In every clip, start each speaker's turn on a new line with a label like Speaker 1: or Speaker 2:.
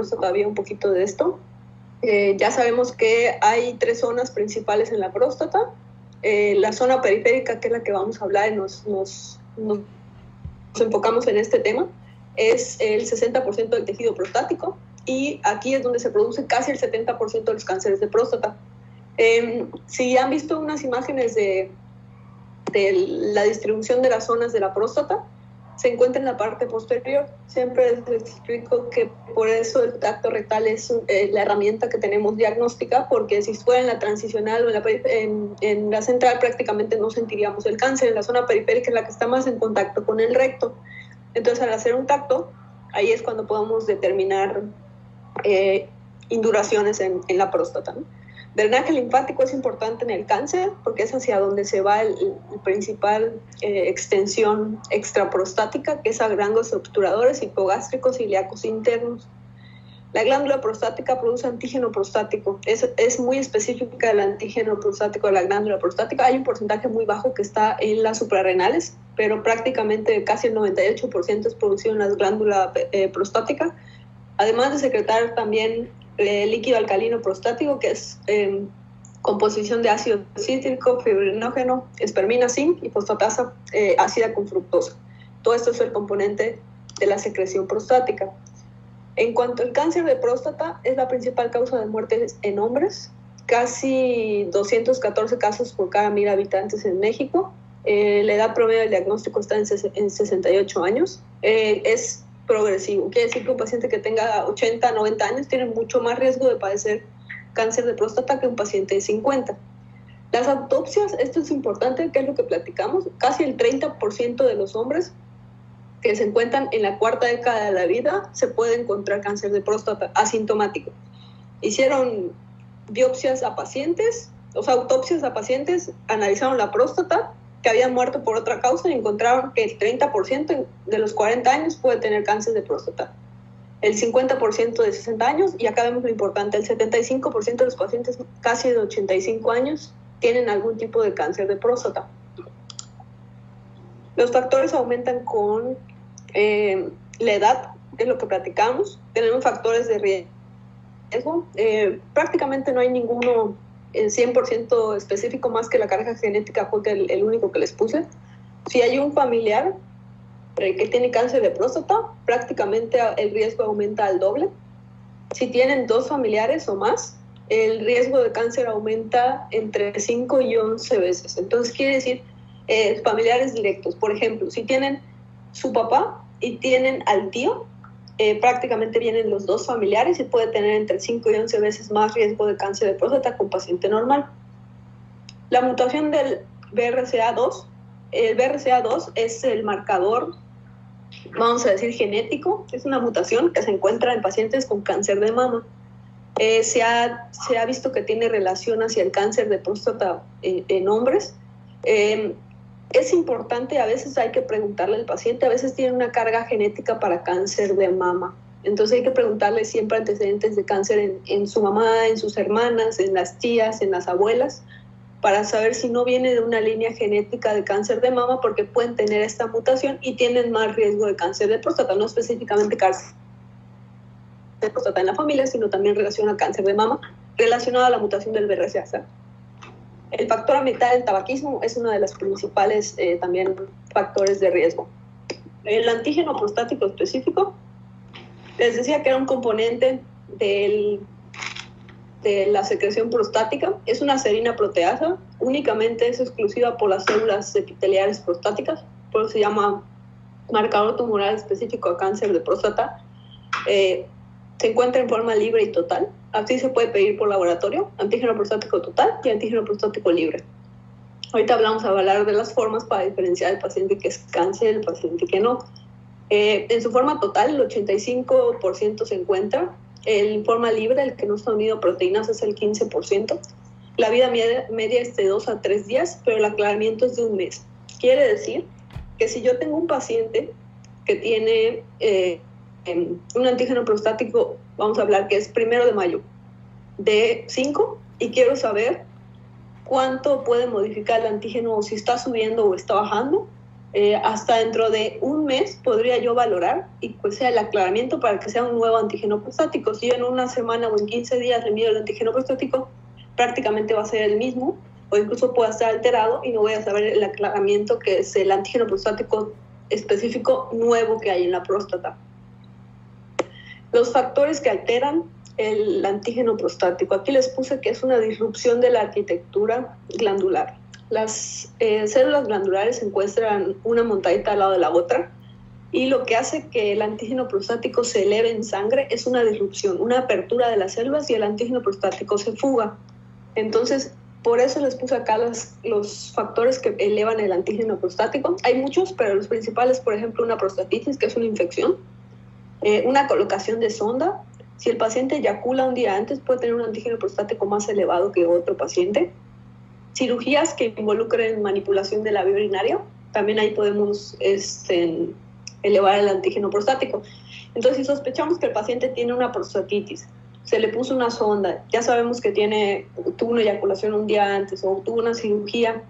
Speaker 1: todavía un poquito de esto. Ya sabemos que hay 3 zonas principales en la próstata. La zona periférica, que es la que vamos a hablar y nos enfocamos en este tema, es el 60% del tejido prostático, y aquí es donde se produce casi el 70% de los cánceres de próstata. Si han visto unas imágenes de la distribución de las zonas de la próstata, se encuentra en la parte posterior. Siempre les explico que por eso el tacto rectal es la herramienta que tenemos diagnóstica, porque si fuera en la transicional o en la central prácticamente no sentiríamos el cáncer. En la zona periférica es la que está más en contacto con el recto. Entonces, al hacer un tacto, ahí es cuando podemos determinar induraciones en la próstata, ¿no? Drenaje linfático es importante en el cáncer porque es hacia donde se va el principal extensión extraprostática, que es a ganglios obturadores, hipogástricos, ilíacos internos. La glándula prostática produce antígeno prostático. Es muy específica el antígeno prostático de la glándula prostática. Hay un porcentaje muy bajo que está en las suprarrenales, pero prácticamente casi el 98% es producido en la glándula prostática. Además de secretar también líquido alcalino prostático, que es composición de ácido cítrico, fibrinógeno, espermina, zinc y fosfatasa ácida con fructosa. Todo esto es el componente de la secreción prostática. En cuanto al cáncer de próstata, es la principal causa de muerte en hombres, casi 214 casos por cada 1,000 habitantes en México. La edad promedio del diagnóstico está en 68 años. Es progresivo, quiere decir que un paciente que tenga 80, 90 años tiene mucho más riesgo de padecer cáncer de próstata que un paciente de 50. Las autopsias, esto es importante, que es lo que platicamos, casi el 30% de los hombres que se encuentran en la cuarta década de la vida se puede encontrar cáncer de próstata asintomático. Hicieron biopsias a pacientes, o sea, autopsias a pacientes, analizaron la próstata, que habían muerto por otra causa, y encontraron que el 30% de los 40 años puede tener cáncer de próstata, el 50% de 60 años, y acá vemos lo importante, el 75% de los pacientes casi de 85 años tienen algún tipo de cáncer de próstata. Los factores aumentan con la edad, que es lo que platicamos. Tenemos factores de riesgo. Prácticamente no hay ninguno 100% específico, más que la carga genética fue el único que les puse. Si hay un familiar que tiene cáncer de próstata, prácticamente el riesgo aumenta al doble. Si tienen 2 familiares o más, el riesgo de cáncer aumenta entre 5 y 11 veces. Entonces quiere decir familiares directos. Por ejemplo, si tienen su papá y tienen al tío, prácticamente vienen los 2 familiares y puede tener entre 5 y 11 veces más riesgo de cáncer de próstata que un paciente normal. La mutación del BRCA2, el BRCA2 es el marcador, vamos a decir, genético, es una mutación que se encuentra en pacientes con cáncer de mama. Se ha visto que tiene relación hacia el cáncer de próstata en hombres. Es importante, a veces hay que preguntarle al paciente, a veces tiene una carga genética para cáncer de mama. Entonces hay que preguntarle siempre antecedentes de cáncer en su mamá, en sus hermanas, en las tías, en las abuelas, para saber si no viene de una línea genética de cáncer de mama, porque pueden tener esta mutación y tienen más riesgo de cáncer de próstata, no específicamente cáncer de próstata en la familia, sino también relacionado al cáncer de mama, relacionado a la mutación del BRCA. El factor ambiental del tabaquismo es uno de los principales también factores de riesgo. El antígeno prostático específico, les decía que era un componente de la secreción prostática, es una serina proteasa, únicamente es exclusiva por las células epiteliales prostáticas, por eso se llama marcador tumoral específico a cáncer de próstata. Se encuentra en forma libre y total. Así se puede pedir por laboratorio, antígeno prostático total y antígeno prostático libre. Ahorita vamos a hablar de las formas para diferenciar el paciente que es cáncer del paciente que no. En su forma total, el 85% se encuentra. En forma libre, el que no está unido a proteínas, es el 15%. La vida media es de 2 a 3 días, pero el aclaramiento es de 1 mes. Quiere decir que si yo tengo un paciente que tiene un antígeno prostático, vamos a hablar que es 1 de mayo, de 5, y quiero saber cuánto puede modificar el antígeno, o si está subiendo o está bajando, hasta dentro de un mes podría yo valorar y pues sea el aclaramiento para que sea un nuevo antígeno prostático. Si yo en una semana o en 15 días le mido el antígeno prostático, prácticamente va a ser el mismo o incluso pueda estar alterado y no voy a saber el aclaramiento que es el antígeno prostático específico nuevo que hay en la próstata. Los factores que alteran el antígeno prostático. Aquí les puse que es una disrupción de la arquitectura glandular. Las células glandulares se encuentran una montadita al lado de la otra y lo que hace que el antígeno prostático se eleve en sangre es una disrupción, una apertura de las células y el antígeno prostático se fuga. Entonces, por eso les puse acá los factores que elevan el antígeno prostático. Hay muchos, pero los principales, por ejemplo, una prostatitis, que es una infección, una colocación de sonda. Si el paciente eyacula un día antes, puede tener un antígeno prostático más elevado que otro paciente. Cirugías que involucren manipulación de la vía urinaria, también ahí podemos elevar el antígeno prostático. Entonces, si sospechamos que el paciente tiene una prostatitis, se le puso una sonda, ya sabemos que tuvo una eyaculación un día antes o tuvo una cirugía,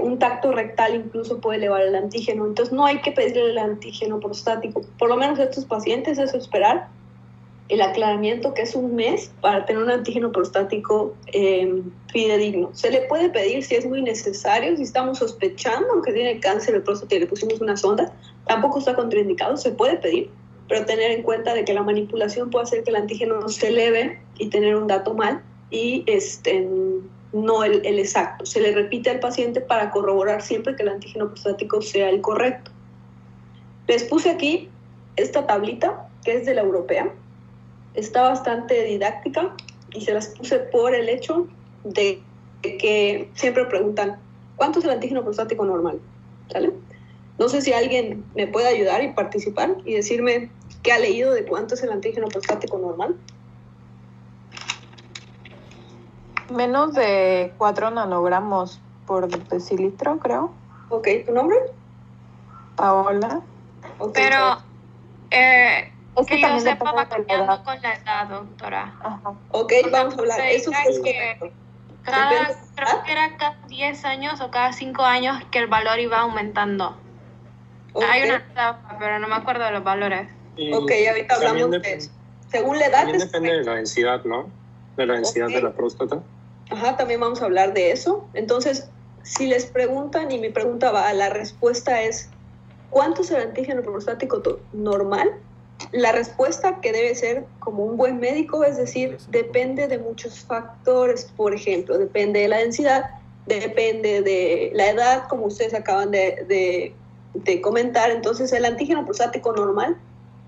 Speaker 1: un tacto rectal incluso puede elevar el antígeno. Entonces, no hay que pedirle el antígeno prostático. Por lo menos estos pacientes es esperar el aclaramiento, que es un mes, para tener un antígeno prostático fidedigno. Se le puede pedir si es muy necesario, si estamos sospechando que tiene cáncer de próstata y le pusimos una sonda, tampoco está contraindicado, se puede pedir, pero tener en cuenta de que la manipulación puede hacer que el antígeno no se eleve y tener un dato mal y no el exacto. Se le repite al paciente para corroborar siempre que el antígeno prostático sea el correcto. Les puse aquí esta tablita, que es de la europea. Está bastante didáctica y se las puse por el hecho de que siempre preguntan, ¿cuánto es el antígeno prostático normal? ¿Sale? No sé si alguien me puede ayudar y participar y decirme qué ha leído de cuánto es el antígeno prostático normal.
Speaker 2: Menos de 4 nanogramos por decilitro, creo.
Speaker 1: Ok, ¿tu nombre?
Speaker 2: Paola.
Speaker 1: Okay,
Speaker 3: pero que yo
Speaker 2: también
Speaker 3: sepa, va
Speaker 2: depende de la
Speaker 3: cambiando
Speaker 2: edad.
Speaker 3: con la edad, doctora.
Speaker 2: Ajá.
Speaker 1: ok, vamos a hablar. Eso sí es correcto.
Speaker 3: Creo que era cada 10 años o cada 5 años que el valor iba aumentando.
Speaker 1: Okay.
Speaker 3: Hay una tabla, pero no me acuerdo de los valores.
Speaker 1: Ok, ahorita hablamos de eso. Según la edad
Speaker 4: También
Speaker 1: es
Speaker 4: depende de la densidad, ¿no? De la densidad de la próstata.
Speaker 1: Ajá, también vamos a hablar de eso. Entonces, si les preguntan, y mi pregunta va, la respuesta es, ¿cuánto es el antígeno prostático normal? La respuesta, que debe ser como un buen médico, es decir, depende de muchos factores. Por ejemplo, depende de la densidad, depende de la edad, como ustedes acaban de comentar. Entonces, el antígeno prostático normal,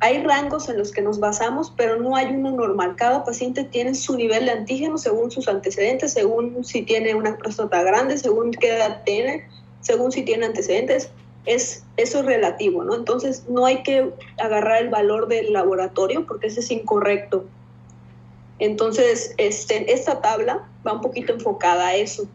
Speaker 1: hay rangos en los que nos basamos, pero no hay uno normal. Cada paciente tiene su nivel de antígeno según sus antecedentes, según si tiene una próstata grande, según qué edad tiene, según si tiene antecedentes. Eso es relativo, ¿no? Entonces, no hay que agarrar el valor del laboratorio porque ese es incorrecto. Entonces, esta tabla va un poquito enfocada a eso.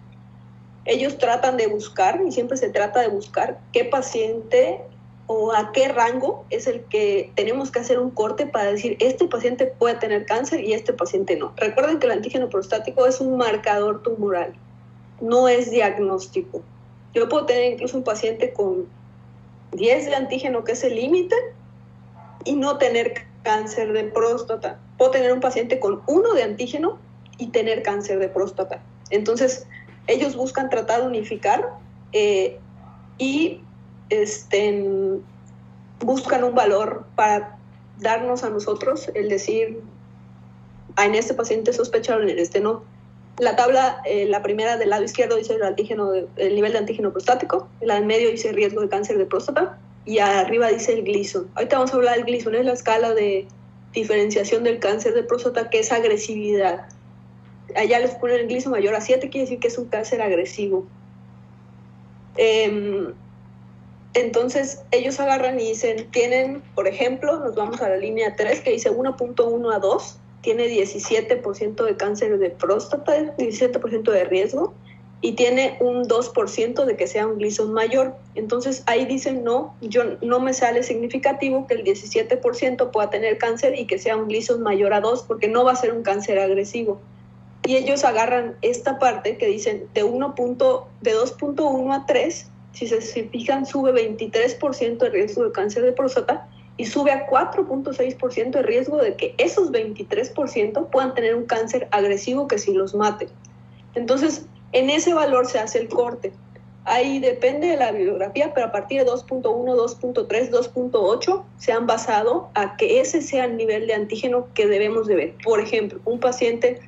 Speaker 1: Ellos tratan de buscar, y siempre se trata de buscar, qué paciente o a qué rango es el que tenemos que hacer un corte para decir, este paciente puede tener cáncer y este paciente no. Recuerden que el antígeno prostático es un marcador tumoral, no es diagnóstico. Yo puedo tener incluso un paciente con 10 de antígeno, que es el límite, y no tener cáncer de próstata. Puedo tener un paciente con 1 de antígeno y tener cáncer de próstata. Entonces, ellos buscan tratar de unificar y buscan un valor para darnos a nosotros el decir, en este paciente sospecharon, en este no. La tabla, la primera del lado izquierdo dice el nivel de antígeno prostático, la del medio dice riesgo de cáncer de próstata y arriba dice el Gleason. Ahorita vamos a hablar del Gleason, es la escala de diferenciación del cáncer de próstata, que es agresividad. Allá les ponen el Gleason mayor a 7, quiere decir que es un cáncer agresivo. Entonces ellos agarran y dicen, tienen, por ejemplo, nos vamos a la línea 3, que dice 1.1 a 2, tiene 17% de cáncer de próstata, 17% de riesgo, y tiene un 2% de que sea un Gleason mayor. Entonces ahí dicen, no me sale significativo que el 17% pueda tener cáncer y que sea un Gleason mayor a 2, porque no va a ser un cáncer agresivo. Y ellos agarran esta parte que dicen de 2.1 a 3, si se fijan, sube 23% de riesgo de cáncer de próstata y sube a 4.6% de riesgo de que esos 23% puedan tener un cáncer agresivo que sí los mate. Entonces, en ese valor se hace el corte. Ahí depende de la bibliografía, pero a partir de 2.1, 2.3, 2.8 se han basado a que ese sea el nivel de antígeno que debemos de ver. Por ejemplo, un paciente,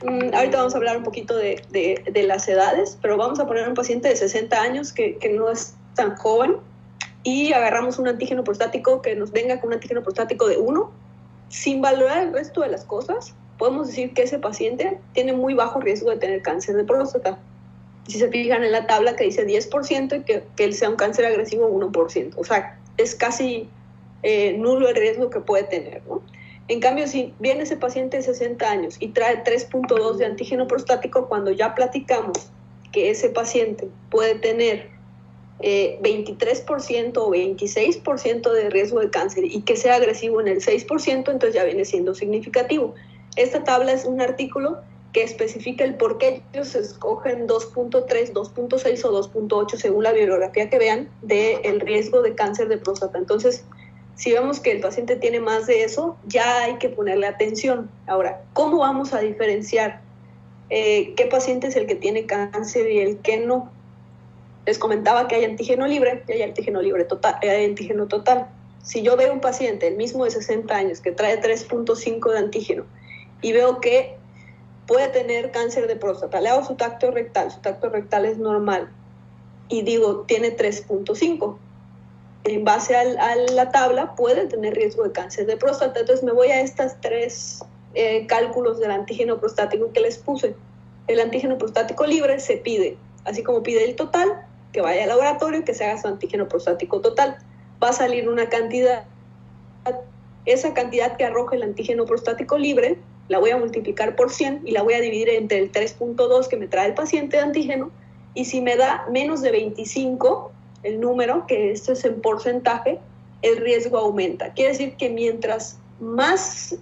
Speaker 1: ahorita vamos a hablar un poquito de las edades, pero vamos a poner un paciente de 60 años que no es tan joven y agarramos un antígeno prostático que nos venga con un antígeno prostático de 1, sin valorar el resto de las cosas, podemos decir que ese paciente tiene muy bajo riesgo de tener cáncer de próstata. Si se fijan en la tabla que dice 10% y que él sea un cáncer agresivo 1%. O sea, es casi nulo el riesgo que puede tener, ¿no? En cambio, si viene ese paciente de 60 años y trae 3.2 de antígeno prostático, cuando ya platicamos que ese paciente puede tener 23% o 26% de riesgo de cáncer y que sea agresivo en el 6%, entonces ya viene siendo significativo. Esta tabla es un artículo que especifica el por qué ellos escogen 2.3, 2.6 o 2.8 según la bibliografía que vean del riesgo de cáncer de próstata. Entonces, si vemos que el paciente tiene más de eso, ya hay que ponerle atención. Ahora, ¿cómo vamos a diferenciar qué paciente es el que tiene cáncer y el que no? Les comentaba que hay antígeno libre y hay antígeno libre total, hay antígeno total. Si yo veo un paciente, el mismo de 60 años, que trae 3.5 de antígeno y veo que puede tener cáncer de próstata, le hago su tacto rectal es normal y digo, tiene 3.5. En base a la tabla puede tener riesgo de cáncer de próstata. Entonces me voy a estas tres cálculos del antígeno prostático que les puse. El antígeno prostático libre se pide, así como pide el total, que vaya al laboratorio y que se haga su antígeno prostático total. Va a salir una cantidad, esa cantidad que arroja el antígeno prostático libre, la voy a multiplicar por 100 y la voy a dividir entre el 3.2 que me trae el paciente de antígeno, y si me da menos de 25, el número, que esto es en porcentaje, el riesgo aumenta. Quiere decir que mientras más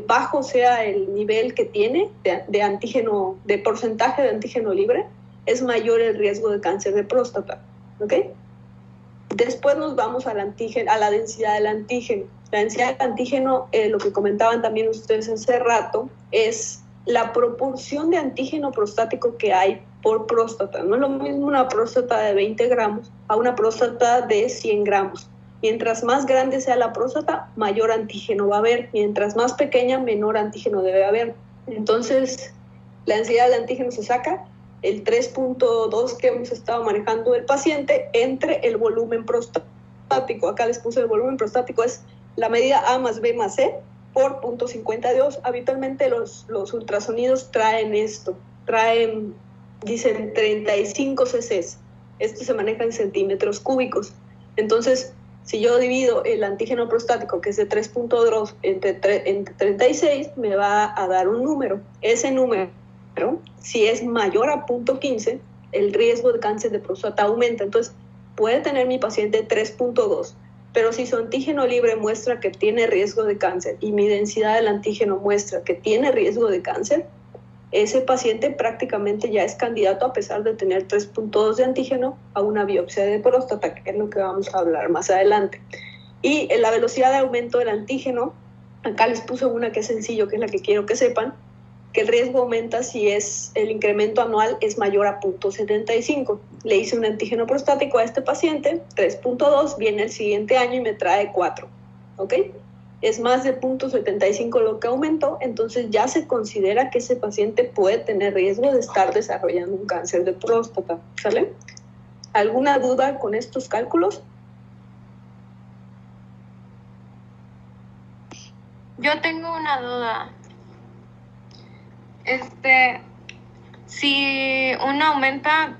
Speaker 1: bajo sea el nivel que tiene de antígeno, de porcentaje de antígeno libre, es mayor el riesgo de cáncer de próstata. ¿Ok? Después nos vamos al antígeno, a la densidad del antígeno. La densidad del antígeno, lo que comentaban también ustedes hace rato, es la proporción de antígeno prostático que hay por próstata. No es lo mismo una próstata de 20 gramos a una próstata de 100 gramos. Mientras más grande sea la próstata, mayor antígeno va a haber. Mientras más pequeña, menor antígeno debe haber. Entonces, la densidad de antígeno se saca el 3.2 que hemos estado manejando del paciente entre el volumen prostático. Acá les puse el volumen prostático, es la medida A más B más C por 0.52. Habitualmente los ultrasonidos traen esto, dicen 35 cc. Esto se maneja en centímetros cúbicos. Entonces, si yo divido el antígeno prostático, que es de 3.2 entre 36, me va a dar un número. Ese número, si es mayor a 0.15, el riesgo de cáncer de próstata aumenta. Entonces, puede tener mi paciente 3.2, pero si su antígeno libre muestra que tiene riesgo de cáncer y mi densidad del antígeno muestra que tiene riesgo de cáncer, ese paciente prácticamente ya es candidato, a pesar de tener 3.2 de antígeno, a una biopsia de próstata, que es lo que vamos a hablar más adelante. Y en la velocidad de aumento del antígeno, acá les puse una que es sencillo, que es la que quiero que sepan, que el riesgo aumenta si el incremento anual es mayor a 0.75. Le hice un antígeno prostático a este paciente, 3.2, viene el siguiente año y me trae 4, ¿ok? Es más de 0.75 lo que aumentó, entonces ya se considera que ese paciente puede tener riesgo de estar desarrollando un cáncer de próstata, ¿sale? ¿Alguna duda con estos cálculos?
Speaker 3: Yo tengo una duda. Si uno aumenta,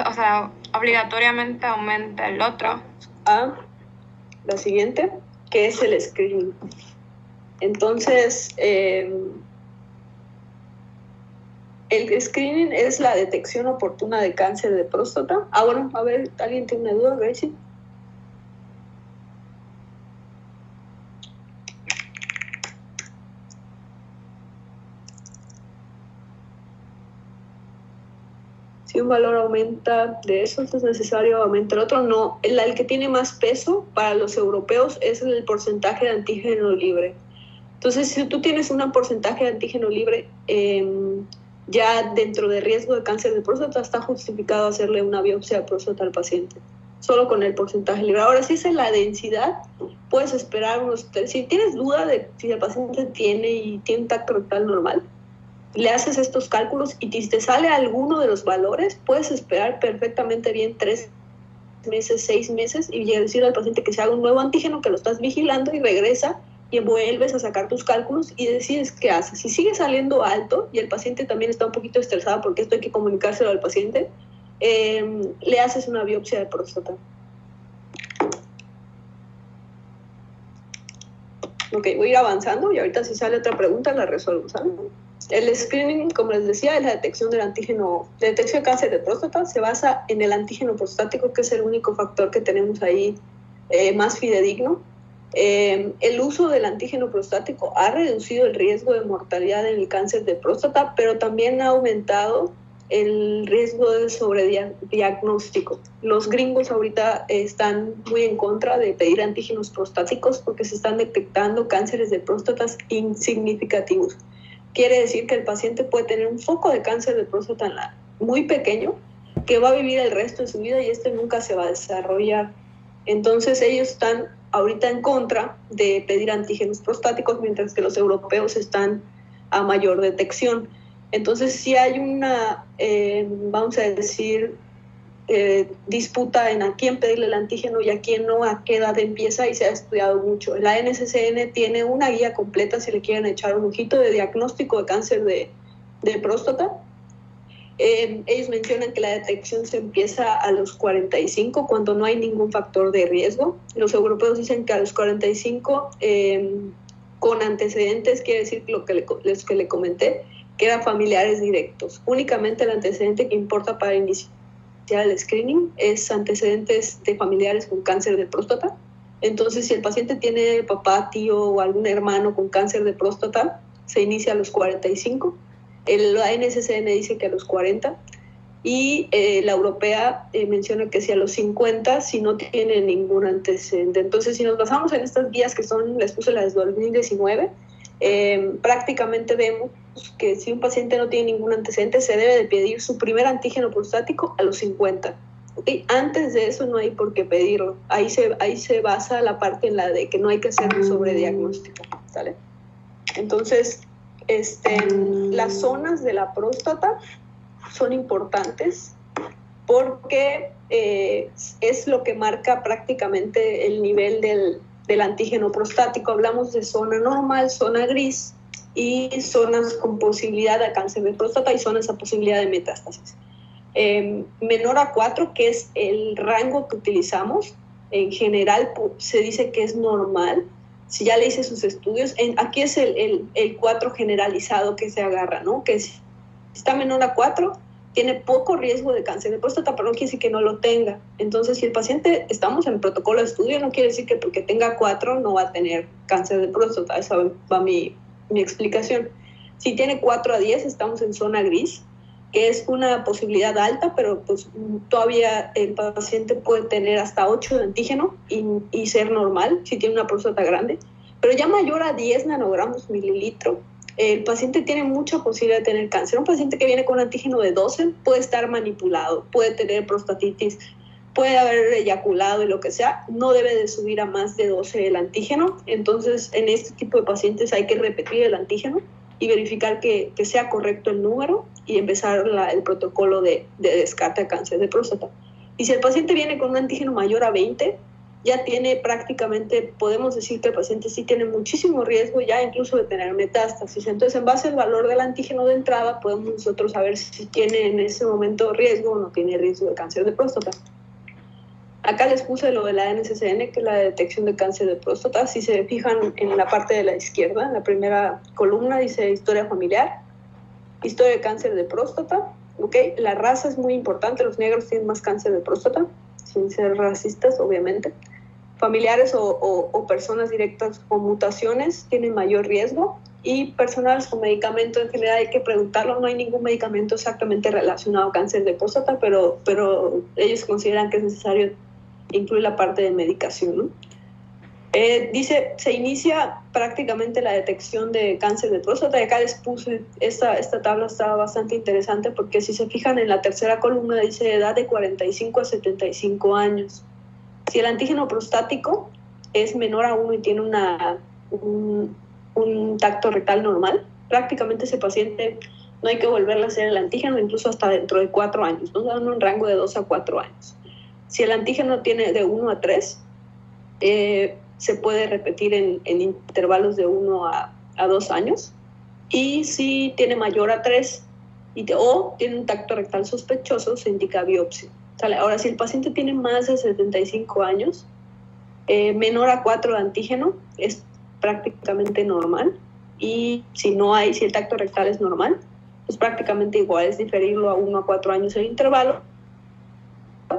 Speaker 3: o sea, obligatoriamente aumenta el otro.
Speaker 1: La siguiente, que es el screening. Entonces, el screening es la detección oportuna de cáncer de próstata. Bueno, a ver, ¿alguien tiene una duda, Gracie? Si un valor aumenta de eso, es necesario aumentar el otro. No, el que tiene más peso para los europeos es el porcentaje de antígeno libre. Entonces, si tú tienes un porcentaje de antígeno libre, ya dentro de riesgo de cáncer de próstata está justificado hacerle una biopsia de próstata al paciente, solo con el porcentaje libre. Ahora, si es en la densidad, puedes esperar si tienes duda de si el paciente tiene un tacto rectal normal, le haces estos cálculos y si te sale alguno de los valores, puedes esperar perfectamente bien 3 meses, 6 meses y decir al paciente que se haga un nuevo antígeno, que lo estás vigilando y regresa y vuelves a sacar tus cálculos y decides qué haces. Si sigue saliendo alto y el paciente también está un poquito estresado porque esto hay que comunicárselo al paciente, le haces una biopsia de próstata. Ok, voy a ir avanzando y ahorita si sale otra pregunta la resuelvo, ¿sabes? El screening, como les decía, es la detección del antígeno, la detección de cáncer de próstata, se basa en el antígeno prostático, que es el único factor que tenemos ahí más fidedigno. El uso del antígeno prostático ha reducido el riesgo de mortalidad en el cáncer de próstata, pero también ha aumentado el riesgo de sobrediagnóstico. Los gringos ahorita están muy en contra de pedir antígenos prostáticos porque se están detectando cánceres de próstatas insignificativos. Quiere decir que el paciente puede tener un foco de cáncer de próstata muy pequeño que va a vivir el resto de su vida y nunca se va a desarrollar. Entonces ellos están ahorita en contra de pedir antígenos prostáticos, mientras que los europeos están a mayor detección. Entonces sí hay una, vamos a decir, disputa en a quién pedirle el antígeno y a quién no, a qué edad empieza, y se ha estudiado mucho. La NCCN tiene una guía completa si le quieren echar un ojito de diagnóstico de cáncer de próstata. Ellos mencionan que la detección se empieza a los 45 cuando no hay ningún factor de riesgo. Los europeos dicen que a los 45 con antecedentes, quiere decir lo que le comenté, que eran familiares directos. Únicamente el antecedente que importa para iniciar el screening es antecedentes de familiares con cáncer de próstata. Entonces, si el paciente tiene papá, tío o algún hermano con cáncer de próstata, se inicia a los 45. La NCCN dice que a los 40 y la europea menciona que si a los 50 si no tiene ningún antecedente. Entonces, si nos basamos en estas guías que son, les puse las de 2019, prácticamente vemos que si un paciente no tiene ningún antecedente se debe de pedir su primer antígeno prostático a los 50. ¿Okay? Antes de eso no hay por qué pedirlo. Ahí se basa la parte en la de que no hay que hacer un sobrediagnóstico, ¿sale? Entonces, las zonas de la próstata son importantes porque es lo que marca prácticamente el nivel del antígeno prostático. Hablamos de zona normal, zona gris y zonas con posibilidad de cáncer de próstata y zonas a posibilidad de metástasis. Menor a 4, que es el rango que utilizamos, en general se dice que es normal. Si ya le hice sus estudios, aquí es el 4 generalizado que se agarra, ¿no? Que si está menor a 4, tiene poco riesgo de cáncer de próstata, pero no quiere decir que no lo tenga. Entonces, si el paciente, estamos en el protocolo de estudio, no quiere decir que porque tenga 4 no va a tener cáncer de próstata. Esa va mi explicación. Si tiene 4 a 10, estamos en zona gris, que es una posibilidad alta, pero pues todavía el paciente puede tener hasta 8 de antígeno y ser normal si tiene una próstata grande. Pero ya mayor a 10 nanogramos mililitro, el paciente tiene mucha posibilidad de tener cáncer. Un paciente que viene con un antígeno de 12 puede estar manipulado, puede tener prostatitis, puede haber eyaculado y lo que sea, no debe de subir a más de 12 el antígeno. Entonces, en este tipo de pacientes hay que repetir el antígeno y verificar que sea correcto el número y empezar el protocolo de descarte de cáncer de próstata. Y si el paciente viene con un antígeno mayor a 20, ya tiene prácticamente, podemos decir que el paciente sí tiene muchísimo riesgo ya incluso de tener metástasis. Entonces, en base al valor del antígeno de entrada, podemos nosotros saber si tiene en ese momento riesgo o no tiene riesgo de cáncer de próstata. Acá les puse lo de la NCCN, que es la detección de cáncer de próstata. Si se fijan en la parte de la izquierda, en la primera columna dice historia familiar, historia de cáncer de próstata. ¿Okay? La raza es muy importante, los negros tienen más cáncer de próstata, sin ser racistas, obviamente. Familiares o personas directas con mutaciones tienen mayor riesgo y personas con medicamento en general hay que preguntarlo. No hay ningún medicamento exactamente relacionado a cáncer de próstata, pero ellos consideran que es necesario incluir la parte de medicación, ¿no? Dice, se inicia prácticamente la detección de cáncer de próstata, y acá les puse, esta tabla está bastante interesante porque si se fijan en la tercera columna dice edad de 45 a 75 años. Si el antígeno prostático es menor a 1 y tiene un tacto rectal normal, prácticamente ese paciente no hay que volverle a hacer el antígeno incluso hasta dentro de 4 años, ¿no? Dan un rango de 2 a 4 años. Si el antígeno tiene de 1 a 3, se puede repetir en intervalos de 1 a 2 años. Y si tiene mayor a 3 o tiene un tacto rectal sospechoso, se indica biopsia. ¿Sale? Ahora, si el paciente tiene más de 75 años, menor a 4 de antígeno, es prácticamente normal. Y si el tacto rectal es normal, pues prácticamente igual, es diferirlo a 1 a 4 años el intervalo.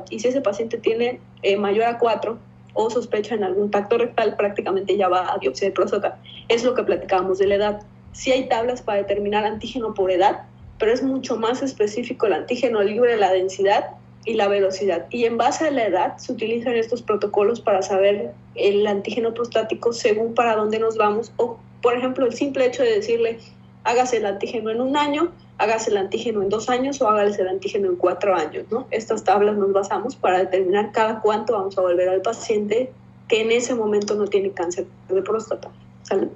Speaker 1: Y si ese paciente tiene mayor a 4 o sospecha en algún tacto rectal, prácticamente ya va a biopsia de próstata. Es lo que platicábamos de la edad. Sí hay tablas para determinar antígeno por edad, pero es mucho más específico el antígeno libre, la densidad y la velocidad. Y en base a la edad se utilizan estos protocolos para saber el antígeno prostático según para dónde nos vamos. O, por ejemplo, el simple hecho de decirle, hágase el antígeno en 1 año, hágase el antígeno en 2 años o hágase el antígeno en 4 años, ¿no? Estas tablas nos basamos para determinar cada cuánto vamos a volver al paciente que en ese momento no tiene cáncer de próstata, ¿sale?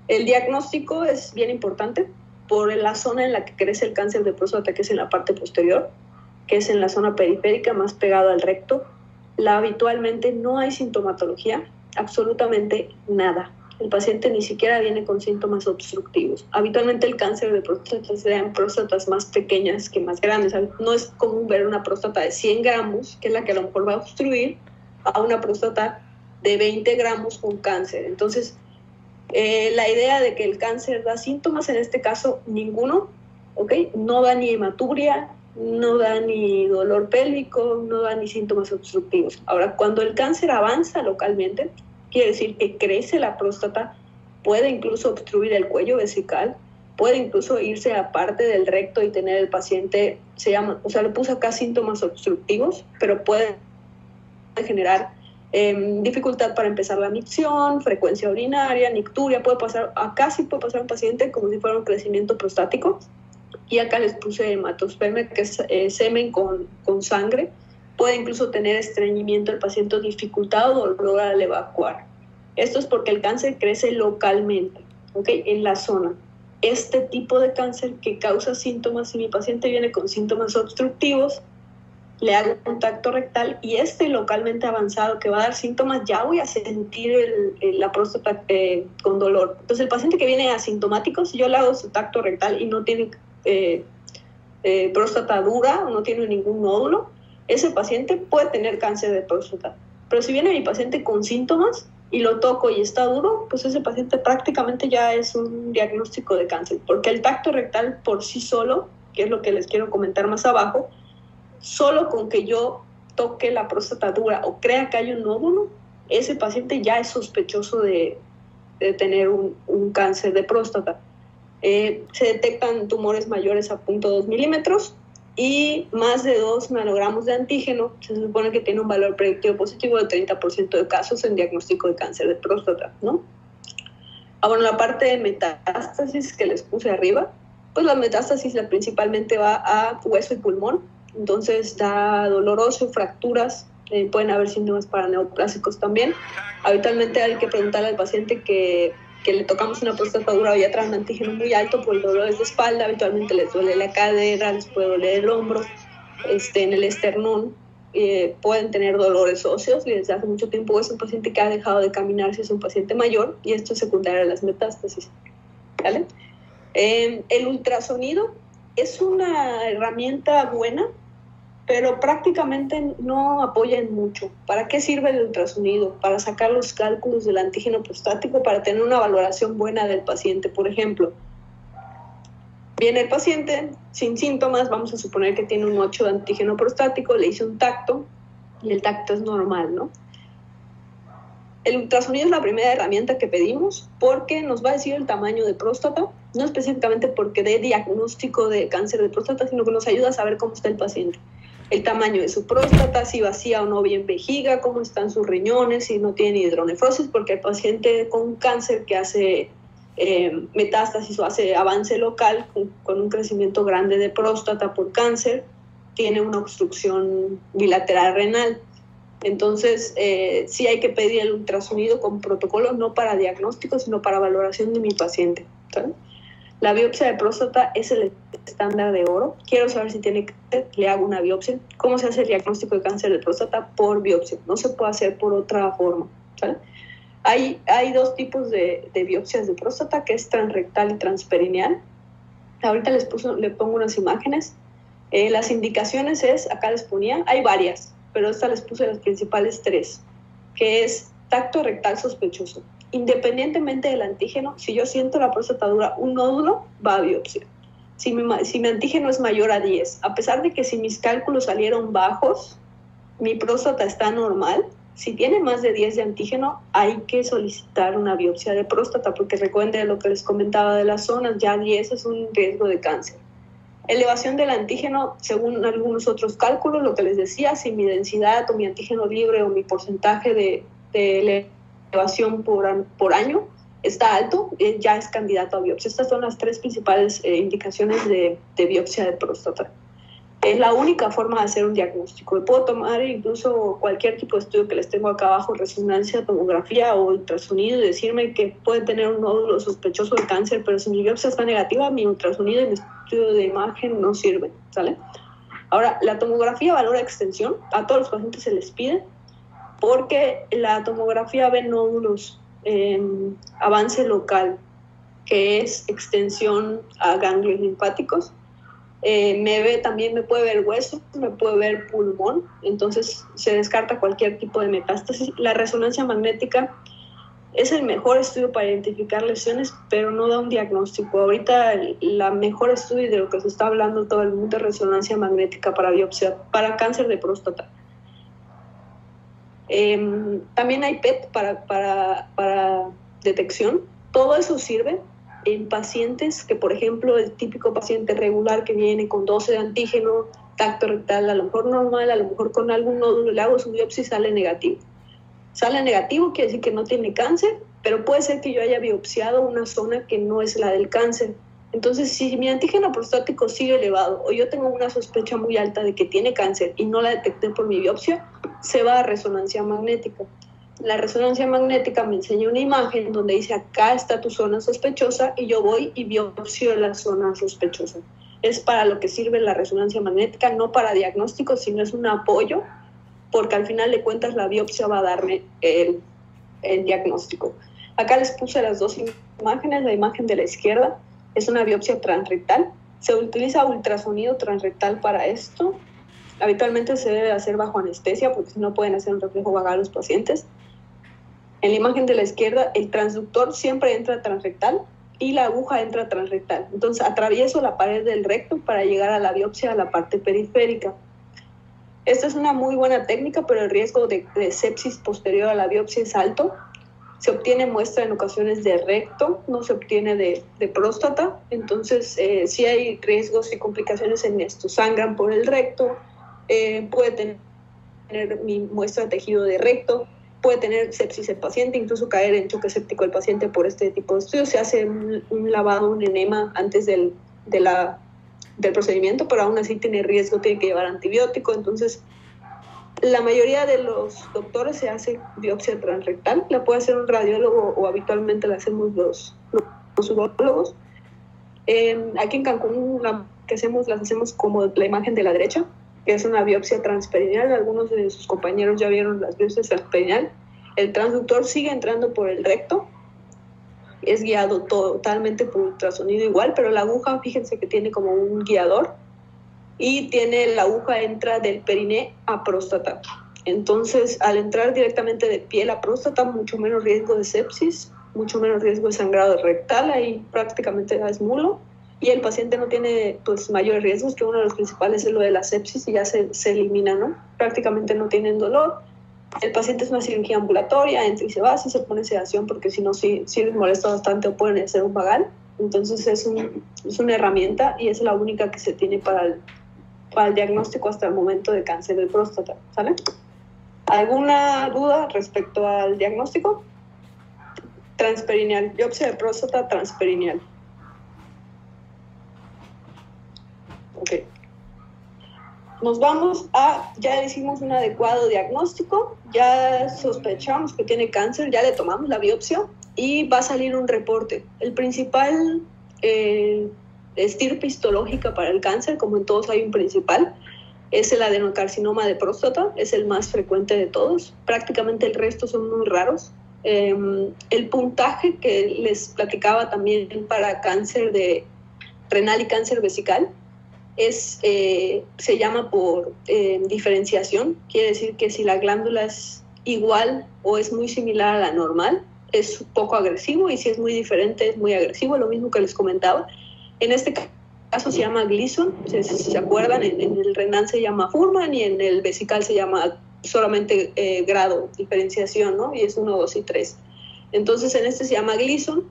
Speaker 1: El diagnóstico es bien importante por la zona en la que crece el cáncer de próstata, que es en la parte posterior, que es en la zona periférica, más pegado al recto. Habitualmente no hay sintomatología, absolutamente nada. El paciente ni siquiera viene con síntomas obstructivos. Habitualmente el cáncer de próstata se da en próstatas más pequeñas que más grandes. No es común ver una próstata de 100 gramos, que es la que a lo mejor va a obstruir, a una próstata de 20 gramos con cáncer. Entonces, la idea de que el cáncer da síntomas, en este caso, ninguno, ¿ok? No da ni hematuria, no da ni dolor pélvico, no da ni síntomas obstructivos. Ahora, cuando el cáncer avanza localmente, quiere decir que crece la próstata, puede incluso obstruir el cuello vesical, puede incluso irse a parte del recto y tener el paciente, le puse acá síntomas obstructivos, pero puede generar dificultad para empezar la micción, frecuencia urinaria, nicturia, acá sí puede pasar un paciente como si fuera un crecimiento prostático, y acá les puse hematospermia, que es semen con sangre. Puede incluso tener estreñimiento el paciente, dificultad o dolor al evacuar. Esto es porque el cáncer crece localmente, ¿ok? En la zona. Este tipo de cáncer que causa síntomas, si mi paciente viene con síntomas obstructivos, le hago un tacto rectal y localmente avanzado que va a dar síntomas, ya voy a sentir la próstata con dolor. Entonces el paciente que viene asintomático, si yo le hago su tacto rectal y no tiene próstata dura o no tiene ningún nódulo, ese paciente puede tener cáncer de próstata. Pero si viene mi paciente con síntomas y lo toco y está duro, pues ese paciente prácticamente ya es un diagnóstico de cáncer, porque el tacto rectal por sí solo, que es lo que les quiero comentar más abajo, solo con que yo toque la próstata dura o crea que hay un nódulo, ese paciente ya es sospechoso de tener un cáncer de próstata. Se detectan tumores mayores a 0.2 milímetros y más de 2 nanogramos de antígeno. Se supone que tiene un valor predictivo positivo de 30% de casos en diagnóstico de cáncer de próstata, ¿no? Bueno, la parte de metástasis que les puse arriba, pues la metástasis principalmente va a hueso y pulmón. Entonces da dolor óseo, fracturas, pueden haber síntomas paraneoplásicos también. Habitualmente hay que preguntarle al paciente que le tocamos una próstata dura o ya trae un antígeno muy alto por el dolor de espalda. Habitualmente les duele la cadera, les puede doler el hombro, en el esternón, pueden tener dolores óseos y desde hace mucho tiempo es un paciente que ha dejado de caminar si es un paciente mayor, y esto es secundario a las metástasis, ¿vale? El ultrasonido es una herramienta buena, pero prácticamente no apoya en mucho. ¿Para qué sirve el ultrasonido? Para sacar los cálculos del antígeno prostático, para tener una valoración buena del paciente. Por ejemplo, viene el paciente sin síntomas, vamos a suponer que tiene un 8 de antígeno prostático, le hice un tacto y el tacto es normal, ¿no? El ultrasonido es la primera herramienta que pedimos porque nos va a decir el tamaño de próstata, no específicamente porque dé diagnóstico de cáncer de próstata, sino que nos ayuda a saber cómo está el paciente. El tamaño de su próstata, si vacía o no bien vejiga, cómo están sus riñones, si no tiene hidronefrosis, porque el paciente con cáncer que hace metástasis o hace avance local con un crecimiento grande de próstata por cáncer, tiene una obstrucción bilateral renal. Entonces, sí hay que pedir el ultrasonido con protocolo, no para diagnóstico, sino para valoración de mi paciente, ¿sabes? La biopsia de próstata es el estándar de oro. Quiero saber si tiene cáncer, le hago una biopsia. ¿Cómo se hace el diagnóstico de cáncer de próstata? Por biopsia. No se puede hacer por otra forma, ¿sabes? Hay dos tipos de biopsias de próstata, que es transrectal y transperineal. Ahorita les pongo unas imágenes. Las indicaciones acá les ponía, hay varias, pero esta les puse las principales 3, que es tacto rectal sospechoso. Independientemente del antígeno, si yo siento la próstata dura un nódulo, va a biopsia. Si mi antígeno es mayor a 10, a pesar de que si mis cálculos salieron bajos, mi próstata está normal, si tiene más de 10 de antígeno, hay que solicitar una biopsia de próstata, porque recuerden lo que les comentaba de las zonas, ya 10 es un riesgo de cáncer. Elevación del antígeno, según algunos otros cálculos, lo que les decía, si mi densidad o mi antígeno libre o mi porcentaje de elevación por año está alto, ya es candidato a biopsia. Estas son las 3 principales indicaciones de biopsia de próstata. Es la única forma de hacer un diagnóstico. Puedo tomar incluso cualquier tipo de estudio que les tengo acá abajo, resonancia, tomografía o ultrasonido, y decirme que puede tener un nódulo sospechoso de cáncer, pero si mi biopsia está negativa, mi ultrasonido y mi estudio de imagen no sirven, ¿sale? Ahora, la tomografía valora extensión. A todos los pacientes se les pide, porque la tomografía ve nódulos en avance local, que es extensión a ganglios linfáticos. También me puede ver hueso, me puede ver pulmón, entonces se descarta cualquier tipo de metástasis. La resonancia magnética es el mejor estudio para identificar lesiones, pero no da un diagnóstico. Ahorita la mejor estudio de lo que se está hablando todo el mundo es resonancia magnética para biopsia, para cáncer de próstata. También hay PET para detección. Todo eso sirve en pacientes que, por ejemplo, el típico paciente regular que viene con 12 de antígeno, tacto rectal, a lo mejor normal, a lo mejor con algún nódulo, le hago su biopsia y sale negativo. Sale negativo quiere decir que no tiene cáncer, pero puede ser que yo haya biopsiado una zona que no es la del cáncer. Entonces, si mi antígeno prostático sigue elevado o yo tengo una sospecha muy alta de que tiene cáncer y no la detecté por mi biopsia, se va a resonancia magnética. La resonancia magnética me enseña una imagen donde dice acá está tu zona sospechosa y yo voy y biopsio la zona sospechosa. Es para lo que sirve la resonancia magnética, no para diagnóstico, sino es un apoyo, porque al final de cuentas la biopsia va a darme el diagnóstico. Acá les puse las 2 imágenes. La imagen de la izquierda es una biopsia transrectal. Se utiliza ultrasonido transrectal para esto. Habitualmente se debe hacer bajo anestesia, porque si no pueden hacer un reflejo vagal los pacientes. En la imagen de la izquierda, el transductor siempre entra transrectal y la aguja entra transrectal. Entonces, atravieso la pared del recto para llegar a la biopsia a la parte periférica. Esta es una muy buena técnica, pero el riesgo de sepsis posterior a la biopsia es alto. Se obtiene muestra en ocasiones de recto, no se obtiene de próstata. Entonces, sí hay riesgos y complicaciones en esto. Sangran por el recto, puede tener mi muestra de tejido de recto, puede tener sepsis el paciente, incluso caer en choque séptico el paciente por este tipo de estudios. Se hace un lavado, un enema antes del procedimiento, pero aún así tiene riesgo, tiene que llevar antibiótico. Entonces, la mayoría de los doctores se hace biopsia transrectal, la puede hacer un radiólogo o habitualmente la hacemos los urólogos. Aquí en Cancún las hacemos como la imagen de la derecha, que es una biopsia transperineal. Algunos de sus compañeros ya vieron las biopsias transperineal. El transductor sigue entrando por el recto, es guiado totalmente por ultrasonido igual, pero la aguja, fíjense que tiene como un guiador, y la aguja entra del periné a próstata. Entonces, al entrar directamente de piel a próstata, mucho menos riesgo de sepsis, mucho menos riesgo de sangrado rectal, ahí prácticamente es nulo. Y el paciente no tiene pues mayores riesgos, que uno de los principales es lo de la sepsis, y ya se elimina, ¿no? Prácticamente no tienen dolor, El paciente es una cirugía ambulatoria, entra y se va, si se pone sedación, porque si no, sí les molesta bastante o pueden hacer un vagal. Entonces es una herramienta y es la única que se tiene para el diagnóstico hasta el momento de cáncer de próstata, ¿sale? ¿Alguna duda respecto al diagnóstico? Transperineal, biopsia de próstata transperineal. Ok. Nos vamos ya hicimos un adecuado diagnóstico, ya sospechamos que tiene cáncer, ya le tomamos la biopsia y va a salir un reporte. El principal estirpe histológica para el cáncer, como en todos hay un principal, es el adenocarcinoma de próstata, es el más frecuente de todos. Prácticamente el resto son muy raros. El puntaje que les platicaba también para cáncer de renal y cáncer vesical se llama por diferenciación. Quiere decir que si la glándula es igual o es muy similar a la normal, es poco agresivo, y si es muy diferente, es muy agresivo, lo mismo que les comentaba. En este caso se llama Gleason, si se acuerdan, en el renal se llama Fuhrman y en el vesical se llama solamente grado, diferenciación, ¿no? Y es 1, 2 y 3. Entonces en este se llama Gleason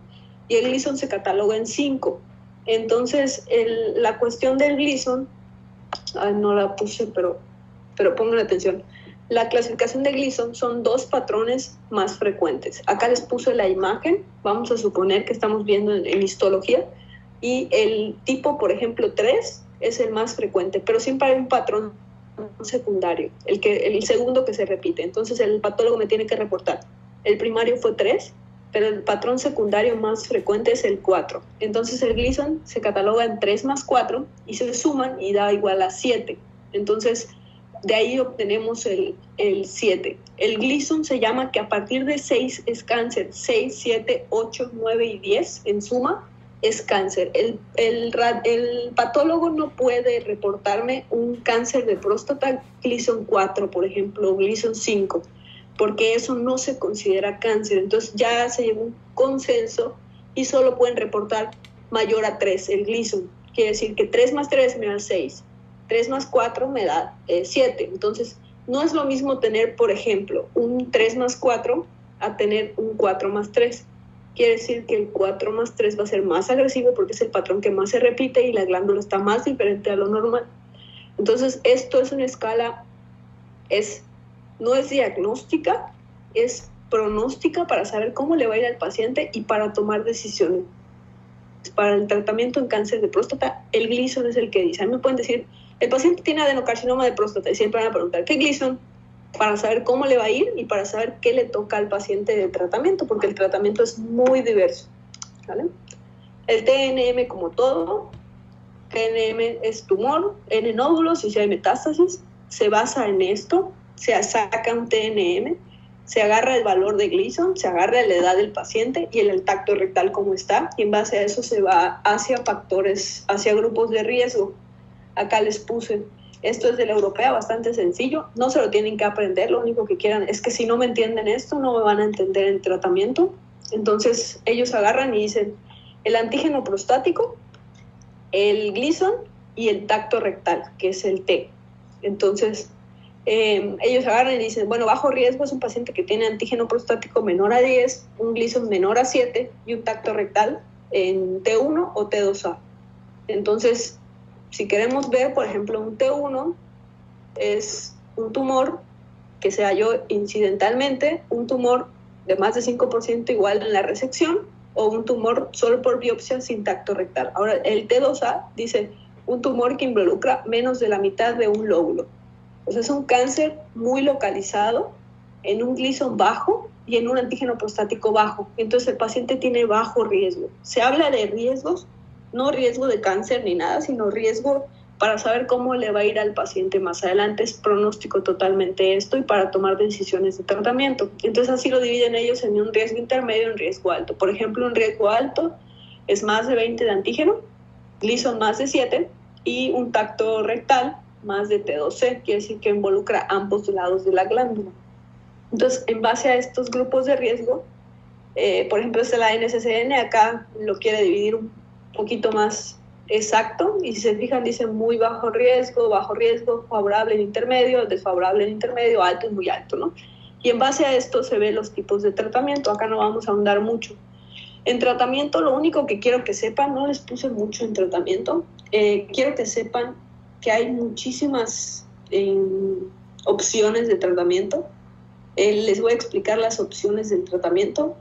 Speaker 1: y el Gleason se cataloga en 5. Entonces la cuestión del Gleason, no la puse, pero pongan atención. La clasificación de Gleason son 2 patrones más frecuentes. Acá les puse la imagen, vamos a suponer que estamos viendo en histología, y el tipo, por ejemplo, 3 es el más frecuente, pero siempre hay un patrón secundario, el segundo que se repite. Entonces el patólogo me tiene que reportar. El primario fue 3, pero el patrón secundario más frecuente es el 4. Entonces el Gleason se cataloga en 3 más 4 y se suman y da igual a 7. Entonces de ahí obtenemos el 7. El Gleason se llama que a partir de 6 es cáncer. 6, 7, 8, 9 y 10 en suma es cáncer. El patólogo no puede reportarme un cáncer de próstata Gleason 4, por ejemplo, o Gleason 5, porque eso no se considera cáncer. Entonces ya se llegó a un consenso y solo pueden reportar mayor a 3 el Gleason. Quiere decir que 3 más 3 me da 6. 3 más 4 me da 7. Entonces, no es lo mismo tener, por ejemplo, un 3 más 4 a tener un 4 más 3. Quiere decir que el 4 más 3 va a ser más agresivo porque es el patrón que más se repite y la glándula está más diferente a lo normal. Entonces, esto es una escala, no es diagnóstica, es pronóstica para saber cómo le va a ir al paciente y para tomar decisiones. Para el tratamiento en cáncer de próstata, el Gleason es el que dice. A mí me pueden decir, el paciente tiene adenocarcinoma de próstata y siempre van a preguntar, ¿qué Gleason? Para saber cómo le va a ir y para saber qué le toca al paciente de tratamiento, porque el tratamiento es muy diverso, ¿vale? El TNM, como todo, TNM es tumor, N nódulos y si hay metástasis, se basa en esto, se saca un TNM, se agarra el valor de Gleason, se agarra la edad del paciente y el tacto rectal cómo está, y en base a eso se va hacia factores, hacia grupos de riesgo. Acá les puse, esto es de la europea, bastante sencillo, no se lo tienen que aprender, lo único que quieran es que si no me entienden esto, no me van a entender el tratamiento. Entonces ellos agarran y dicen el antígeno prostático, el Gleason y el tacto rectal, que es el T. Entonces ellos agarran y dicen, bueno, bajo riesgo es un paciente que tiene antígeno prostático menor a 10, un Gleason menor a 7 y un tacto rectal en T1 o T2A. Entonces, si queremos ver, por ejemplo, un T1 es un tumor que se halló incidentalmente, un tumor de más de 5% igual en la resección, o un tumor solo por biopsia sin tacto rectal. Ahora, el T2A dice un tumor que involucra menos de la mitad de un lóbulo. O sea, es un cáncer muy localizado en un Gleason bajo y en un antígeno prostático bajo. Entonces el paciente tiene bajo riesgo. Se habla de riesgos, no riesgo de cáncer ni nada, sino riesgo para saber cómo le va a ir al paciente más adelante. Es pronóstico totalmente esto y para tomar decisiones de tratamiento. Entonces así lo dividen ellos en un riesgo intermedio y un riesgo alto. Por ejemplo, un riesgo alto es más de 20 de antígeno, Gleason más de 7 y un tacto rectal más de T2C, quiere decir que involucra ambos lados de la glándula. Entonces, en base a estos grupos de riesgo, por ejemplo, es la NCCN, acá lo quiere dividir un poquito más exacto, y si se fijan, dice muy bajo riesgo, favorable en intermedio, desfavorable en intermedio, alto y muy alto, ¿no? Y en base a esto se ven los tipos de tratamiento. Acá no vamos a ahondar mucho. En tratamiento, lo único que quiero que sepan, no les puse mucho en tratamiento, quiero que sepan que hay muchísimas opciones de tratamiento. Les voy a explicar las opciones del tratamiento,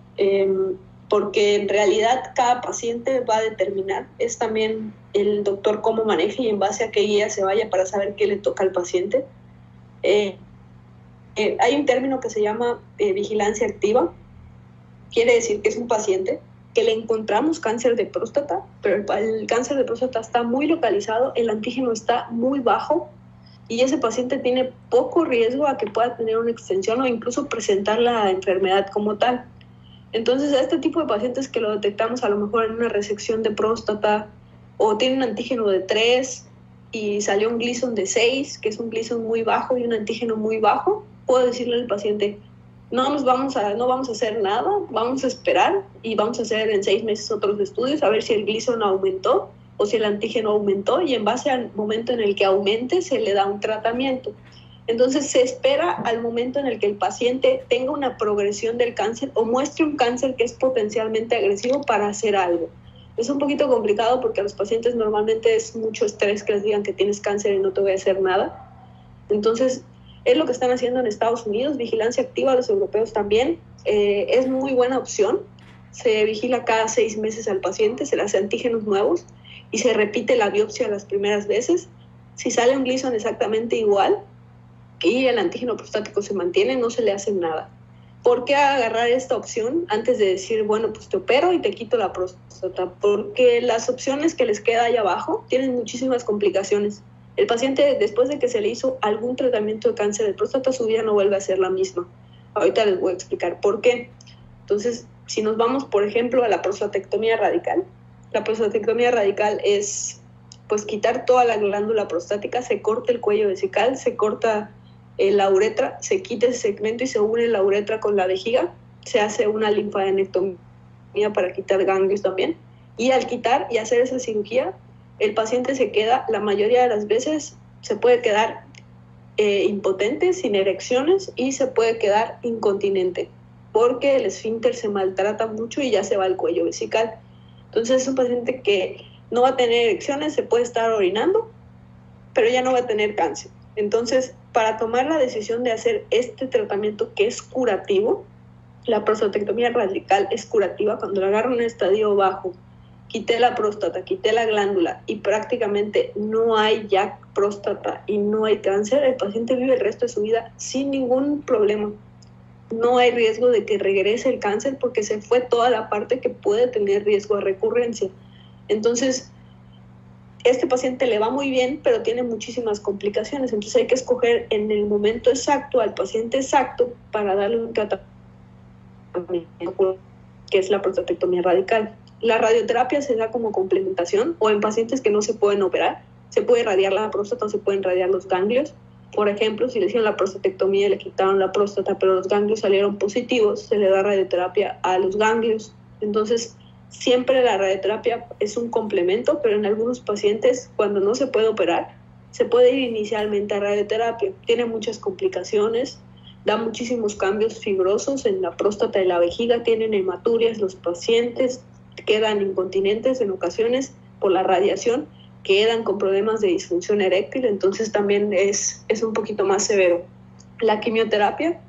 Speaker 1: porque en realidad cada paciente va a determinar, es también el doctor cómo maneja y en base a qué guía se vaya para saber qué le toca al paciente. Hay un término que se llama vigilancia activa. Quiere decir que es un paciente que le encontramos cáncer de próstata, pero el cáncer de próstata está muy localizado, el antígeno está muy bajo y ese paciente tiene poco riesgo a que pueda tener una extensión o incluso presentar la enfermedad como tal. Entonces, a este tipo de pacientes que lo detectamos a lo mejor en una resección de próstata o tiene un antígeno de 3 y salió un Gleason de 6, que es un Gleason muy bajo y un antígeno muy bajo, puedo decirle al paciente, no vamos a hacer nada, vamos a esperar y vamos a hacer en 6 meses otros estudios a ver si el Gleason aumentó o si el antígeno aumentó y en base al momento en el que aumente se le da un tratamiento. Entonces se espera al momento en el que el paciente tenga una progresión del cáncer o muestre un cáncer que es potencialmente agresivo para hacer algo. Es un poquito complicado porque a los pacientes normalmente es mucho estrés que les digan que tienes cáncer y no te voy a hacer nada. Entonces, es lo que están haciendo en Estados Unidos, vigilancia activa, los europeos también. Es muy buena opción. Se vigila cada 6 meses al paciente, se le hace antígenos nuevos y se repite la biopsia las primeras veces. Si sale un Gleason exactamente igual y el antígeno prostático se mantiene, no se le hace nada. ¿Por qué agarrar esta opción antes de decir, bueno, pues te opero y te quito la próstata? Porque las opciones que les queda ahí abajo tienen muchísimas complicaciones. El paciente, después de que se le hizo algún tratamiento de cáncer de próstata, su vida no vuelve a ser la misma. Ahorita les voy a explicar por qué. Entonces, si nos vamos, por ejemplo, a la prostatectomía radical, la prostatectomía radical es, pues, quitar toda la glándula prostática, se corta el cuello vesical, se corta la uretra, se quita ese segmento y se une la uretra con la vejiga, se hace una linfadenectomía para quitar ganglios también, y al quitar y hacer esa cirugía, el paciente se queda, la mayoría de las veces, se puede quedar impotente, sin erecciones, y se puede quedar incontinente, porque el esfínter se maltrata mucho y ya se va al cuello vesical. Entonces es un paciente que no va a tener erecciones, se puede estar orinando, pero ya no va a tener cáncer. Entonces, para tomar la decisión de hacer este tratamiento que es curativo, la prostatectomía radical es curativa, cuando lo agarro en un estadio bajo, quité la próstata, quité la glándula y prácticamente no hay ya próstata y no hay cáncer, el paciente vive el resto de su vida sin ningún problema. No hay riesgo de que regrese el cáncer porque se fue toda la parte que puede tener riesgo de recurrencia. Entonces, este paciente le va muy bien, pero tiene muchísimas complicaciones. Entonces hay que escoger en el momento exacto al paciente exacto para darle un tratamiento, que es la prostatectomía radical. La radioterapia se da como complementación o en pacientes que no se pueden operar. Se puede irradiar la próstata o se pueden irradiar los ganglios. Por ejemplo, si le hicieron la prostatectomía y le quitaron la próstata, pero los ganglios salieron positivos, se le da radioterapia a los ganglios. Entonces, siempre la radioterapia es un complemento, pero en algunos pacientes, cuando no se puede operar, se puede ir inicialmente a radioterapia. Tiene muchas complicaciones, da muchísimos cambios fibrosos en la próstata y la vejiga, tienen hematurias los pacientes, quedan incontinentes en ocasiones por la radiación, quedan con problemas de disfunción eréctil, entonces también es un poquito más severo. La quimioterapia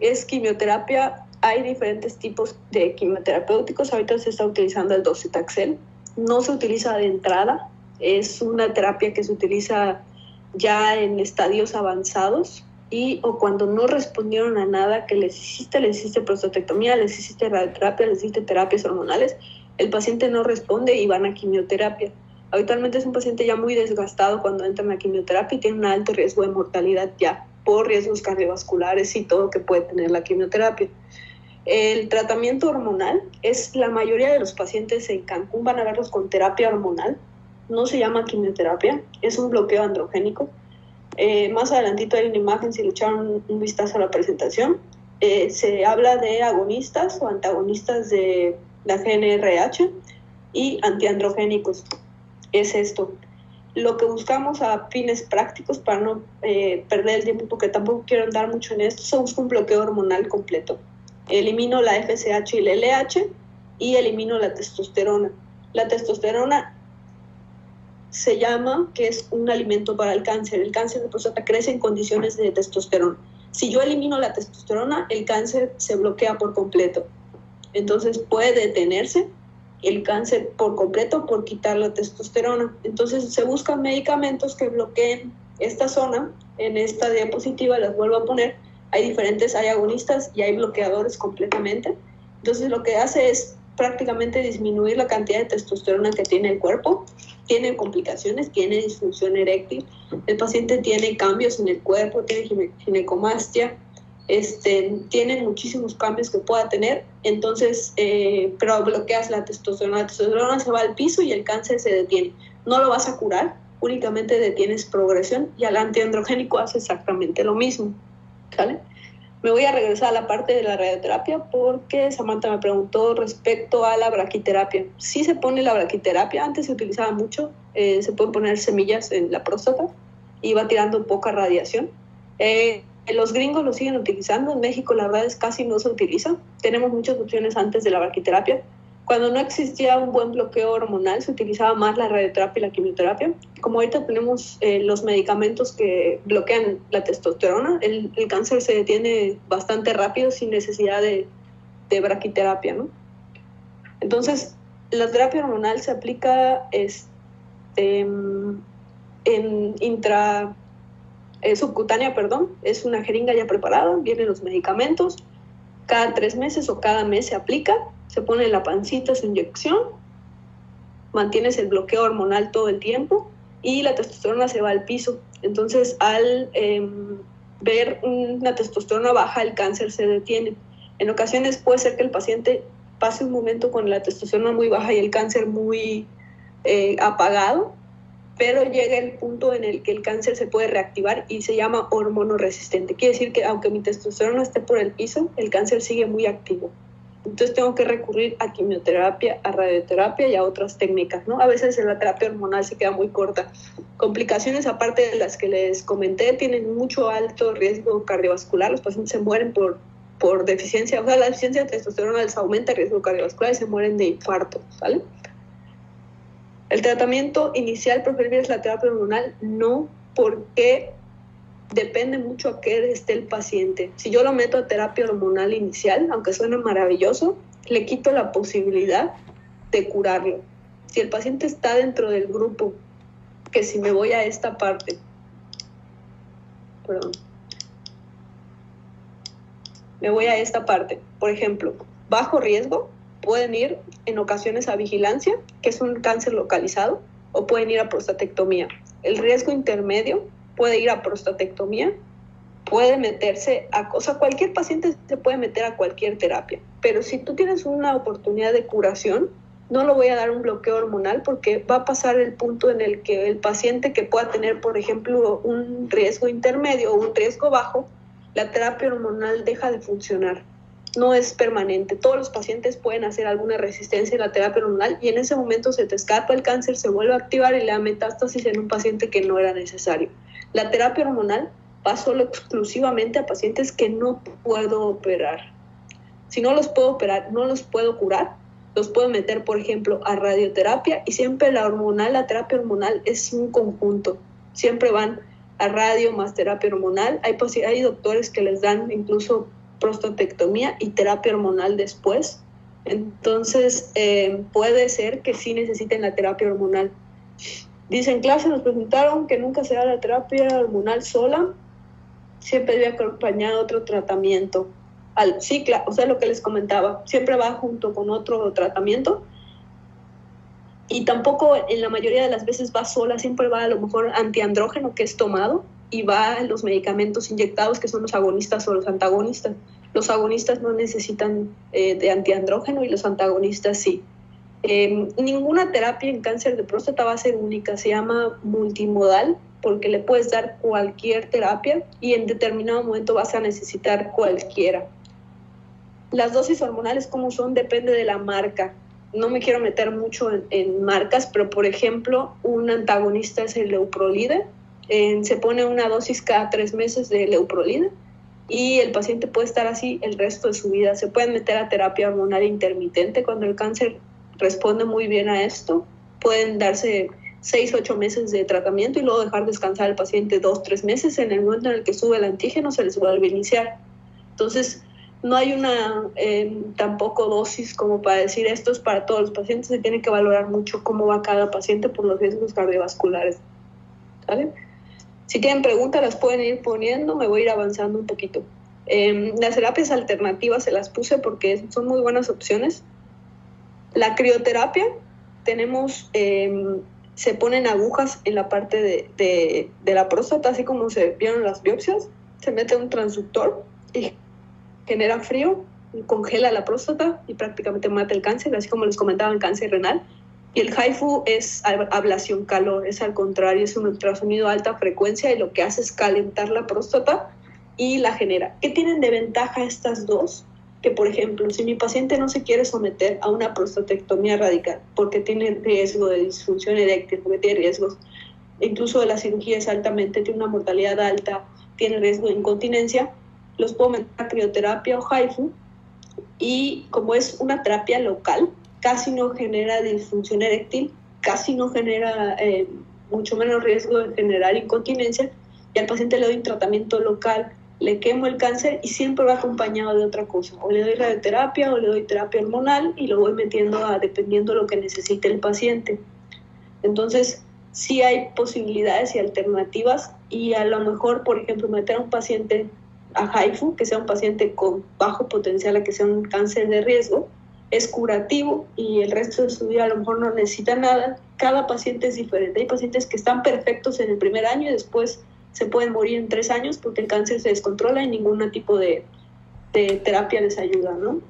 Speaker 1: es quimioterapia. Hay diferentes tipos de quimioterapéuticos. Ahorita se está utilizando el docetaxel. No se utiliza de entrada. Es una terapia que se utiliza ya en estadios avanzados o cuando no respondieron a nada, que les hiciste prostatectomía, les hiciste radioterapia, les hiciste terapias hormonales, el paciente no responde y van a quimioterapia. Habitualmente es un paciente ya muy desgastado cuando entran a quimioterapia y tiene un alto riesgo de mortalidad ya por riesgos cardiovasculares y todo que puede tener la quimioterapia. El tratamiento hormonal es, la mayoría de los pacientes en Cancún van a verlos con terapia hormonal. No se llama quimioterapia, es un bloqueo androgénico. Más adelantito hay una imagen, si le echaron un vistazo a la presentación. Se habla de agonistas o antagonistas de la GnRH y antiandrogénicos. Es esto. lo que buscamos a fines prácticos, para no perder el tiempo, porque tampoco quiero andar mucho en esto, se busca un bloqueo hormonal completo. Elimino la FSH y la LH y elimino la testosterona. La testosterona se llama que es un alimento para el cáncer. El cáncer de próstata crece en condiciones de testosterona. Si yo elimino la testosterona, el cáncer se bloquea por completo. Entonces puede detenerse el cáncer por completo por quitar la testosterona. Entonces se buscan medicamentos que bloqueen esta zona. En esta diapositiva las vuelvo a poner. Hay diferentes, hay agonistas y hay bloqueadores completamente. Entonces lo que hace es prácticamente disminuir la cantidad de testosterona que tiene el cuerpo. Tiene complicaciones, tiene disfunción eréctil, el paciente tiene cambios en el cuerpo, tiene ginecomastia, tiene muchísimos cambios que pueda tener. Entonces, pero bloqueas la testosterona se va al piso y el cáncer se detiene. No lo vas a curar, únicamente detienes progresión, y al antiandrogénico hace exactamente lo mismo, ¿vale? Me voy a regresar a la parte de la radioterapia porque Samantha me preguntó respecto a la braquiterapia. Sí se pone la braquiterapia, antes se utilizaba mucho, se pueden poner semillas en la próstata y va tirando poca radiación. Los gringos lo siguen utilizando, en México la verdad es casi no se utiliza. Tenemos muchas opciones antes de la braquiterapia. Cuando no existía un buen bloqueo hormonal, se utilizaba más la radioterapia y la quimioterapia. Como ahorita tenemos los medicamentos que bloquean la testosterona, el cáncer se detiene bastante rápido sin necesidad de braquiterapia, ¿no? Entonces, la terapia hormonal se aplica en subcutánea, es una jeringa ya preparada, vienen los medicamentos, cada 3 meses o cada mes se aplica. Se pone en la pancita su inyección, mantienes el bloqueo hormonal todo el tiempo y la testosterona se va al piso. Entonces, al ver una testosterona baja, el cáncer se detiene. En ocasiones puede ser que el paciente pase un momento con la testosterona muy baja y el cáncer muy apagado, pero llega el punto en el que el cáncer se puede reactivar y se llama hormonoresistente. Quiere decir que aunque mi testosterona esté por el piso, el cáncer sigue muy activo. Entonces tengo que recurrir a quimioterapia, a radioterapia y a otras técnicas, ¿no? A veces la terapia hormonal se queda muy corta. Complicaciones, aparte de las que les comenté, tienen mucho alto riesgo cardiovascular. Los pacientes se mueren por deficiencia, o sea, la deficiencia de testosterona les aumenta el riesgo cardiovascular y se mueren de infarto, ¿vale? El tratamiento inicial preferible es la terapia hormonal, no, porque depende mucho a qué esté el paciente. Si yo lo meto a terapia hormonal inicial, aunque suene maravilloso, le quito la posibilidad de curarlo. Si el paciente está dentro del grupo, que si me voy a esta parte, por ejemplo, bajo riesgo, pueden ir en ocasiones a vigilancia, que es un cáncer localizado, o pueden ir a prostatectomía. El riesgo intermedio puede ir a prostatectomía, puede meterse cualquier paciente se puede meter a cualquier terapia, pero si tú tienes una oportunidad de curación, no le voy a dar un bloqueo hormonal porque va a pasar el punto en el que el paciente que pueda tener, por ejemplo, un riesgo intermedio o un riesgo bajo, la terapia hormonal deja de funcionar. No es permanente. Todos los pacientes pueden hacer alguna resistencia en la terapia hormonal y en ese momento se te escapa el cáncer, se vuelve a activar y le da metástasis en un paciente que no era necesario. La terapia hormonal va solo exclusivamente a pacientes que no puedo operar. Si no los puedo operar, no los puedo curar, los puedo meter, por ejemplo, a radioterapia, y siempre la terapia hormonal es un conjunto. Siempre van a radio más terapia hormonal. Hay doctores que les dan incluso prostatectomía y terapia hormonal después. Entonces, puede ser que sí necesiten la terapia hormonal. Dice, en clase nos preguntaron que nunca se da la terapia hormonal sola, siempre debe acompañar otro tratamiento. Sí, claro, o sea, lo que les comentaba, siempre va junto con otro tratamiento y tampoco en la mayoría de las veces va sola, siempre va a lo mejor antiandrógeno que es tomado y va los medicamentos inyectados que son los agonistas o los antagonistas. Los agonistas no necesitan de antiandrógeno y los antagonistas sí. Ninguna terapia en cáncer de próstata va a ser única, se llama multimodal porque le puedes dar cualquier terapia y en determinado momento vas a necesitar cualquiera. Las dosis hormonales como son depende de la marca. no me quiero meter mucho en marcas, pero por ejemplo, un antagonista es el Leuprolide. Se pone una dosis cada 3 meses de Leuprolide y el paciente puede estar así el resto de su vida. Se pueden meter a terapia hormonal intermitente cuando el cáncer responde muy bien a esto. Pueden darse 6-8 meses de tratamiento y luego dejar descansar al paciente 2-3 meses. En el momento en el que sube el antígeno se les vuelve a iniciar. Entonces, no hay una tampoco dosis como para decir esto es para todos los pacientes. Se tiene que valorar mucho cómo va cada paciente por los riesgos cardiovasculares. ¿Vale? Si tienen preguntas las pueden ir poniendo, me voy a ir avanzando un poquito. Las terapias alternativas se las puse porque son muy buenas opciones. La crioterapia, tenemos, se ponen agujas en la parte de la próstata, así como se vieron las biopsias. Se mete un transductor y genera frío, y congela la próstata y prácticamente mata el cáncer, así como les comentaba el cáncer renal. Y el HIFU es ablación calor, es al contrario, es un ultrasonido a alta frecuencia y lo que hace es calentar la próstata y la genera. ¿Qué tienen de ventaja estas dos? Que, por ejemplo, si mi paciente no se quiere someter a una prostatectomía radical porque tiene riesgo de disfunción eréctil, porque tiene riesgos, incluso de la cirugía es altamente, tiene una mortalidad alta, tiene riesgo de incontinencia, los puedo meter a crioterapia o HIFU y como es una terapia local, casi no genera disfunción eréctil, casi no genera mucho menos riesgo de generar incontinencia y al paciente le doy un tratamiento local, le quemo el cáncer y siempre va acompañado de otra cosa, o le doy radioterapia o le doy terapia hormonal y lo voy metiendo dependiendo de lo que necesite el paciente. Entonces, sí hay posibilidades y alternativas y a lo mejor, por ejemplo, meter a un paciente a HIFU, que sea un paciente con bajo potencial a que sea un cáncer de riesgo, es curativo y el resto de su vida a lo mejor no necesita nada. Cada paciente es diferente. Hay pacientes que están perfectos en el primer año y después se pueden morir en 3 años porque el cáncer se descontrola y ningún tipo de terapia les ayuda, ¿no?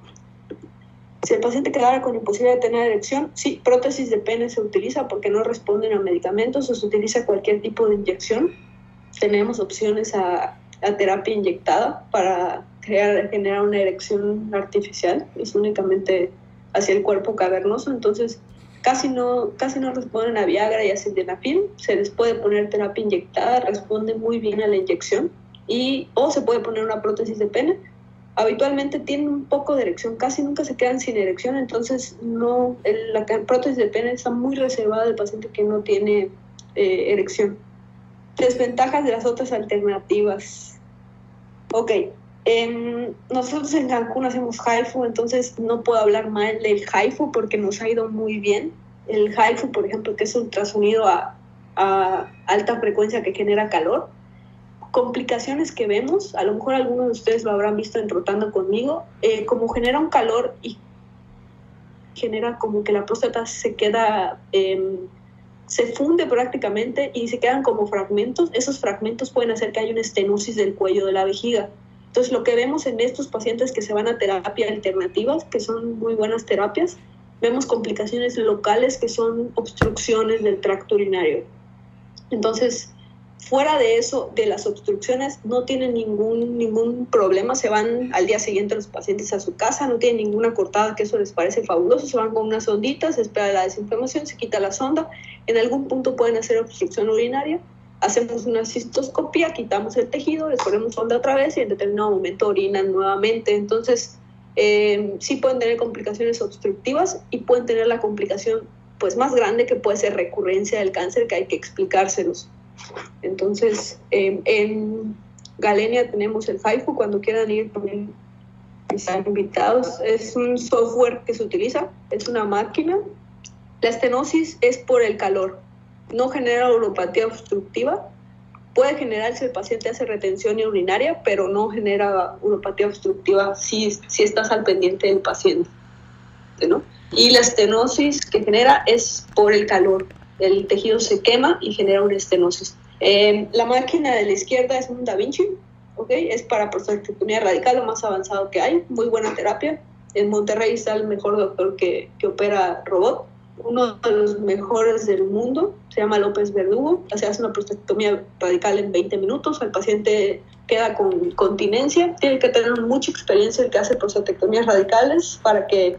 Speaker 1: Si el paciente quedara con imposibilidad de tener erección, sí, prótesis de pene se utiliza porque no responden a medicamentos o se utiliza cualquier tipo de inyección. Tenemos opciones a terapia inyectada para generar una erección artificial, es únicamente hacia el cuerpo cavernoso, entonces casi no responden a Viagra y a sildenafil. Se les puede poner terapia inyectada, responde muy bien a la inyección, o se puede poner una prótesis de pene. Habitualmente tienen un poco de erección, casi nunca se quedan sin erección, entonces la prótesis de pene está muy reservada al paciente que no tiene erección. Desventajas de las otras alternativas. Ok, nosotros en Cancún hacemos HIFU, entonces no puedo hablar mal del HIFU porque nos ha ido muy bien. El HIFU, por ejemplo, que es ultrasonido a alta frecuencia que genera calor. Complicaciones que vemos, a lo mejor algunos de ustedes lo habrán visto en Rotando conmigo, como genera un calor y genera como que la próstata se queda... se funde prácticamente y se quedan como fragmentos. Esos fragmentos pueden hacer que haya una estenosis del cuello de la vejiga. Entonces, lo que vemos en estos pacientes que se van a terapia alternativas, que son muy buenas terapias, vemos complicaciones locales que son obstrucciones del tracto urinario. Entonces, fuera de eso, de las obstrucciones, no tienen ningún problema. Se van al día siguiente los pacientes a su casa, no tienen ninguna cortada, que eso les parece fabuloso. Se van con unas sonditas, se espera la desinflamación, se quita la sonda. En algún punto pueden hacer obstrucción urinaria. Hacemos una cistoscopia, quitamos el tejido, les ponemos sonda otra vez y en determinado momento orinan nuevamente. Entonces, sí pueden tener complicaciones obstructivas y pueden tener la complicación pues, más grande, que puede ser recurrencia del cáncer, que hay que explicárselos. Entonces, en Galenia tenemos el HIFU, cuando quieran ir también están invitados. Es un software que se utiliza, es una máquina. La estenosis es por el calor, no genera uropatía obstructiva. Puede generar si el paciente hace retención urinaria, pero no genera uropatía obstructiva si estás al pendiente del paciente, ¿no? Y la estenosis que genera es por el calor. El tejido se quema y genera una estenosis. La máquina de la izquierda es un Da Vinci, ¿okay? Es para prostatectomía radical, lo más avanzado que hay, muy buena terapia. En Monterrey está el mejor doctor que opera robot, uno de los mejores del mundo, se llama López Verdugo. Se hace una prostatectomía radical en 20 minutos, el paciente queda con continencia. Tiene que tener mucha experiencia el que hace prostatectomías radicales para que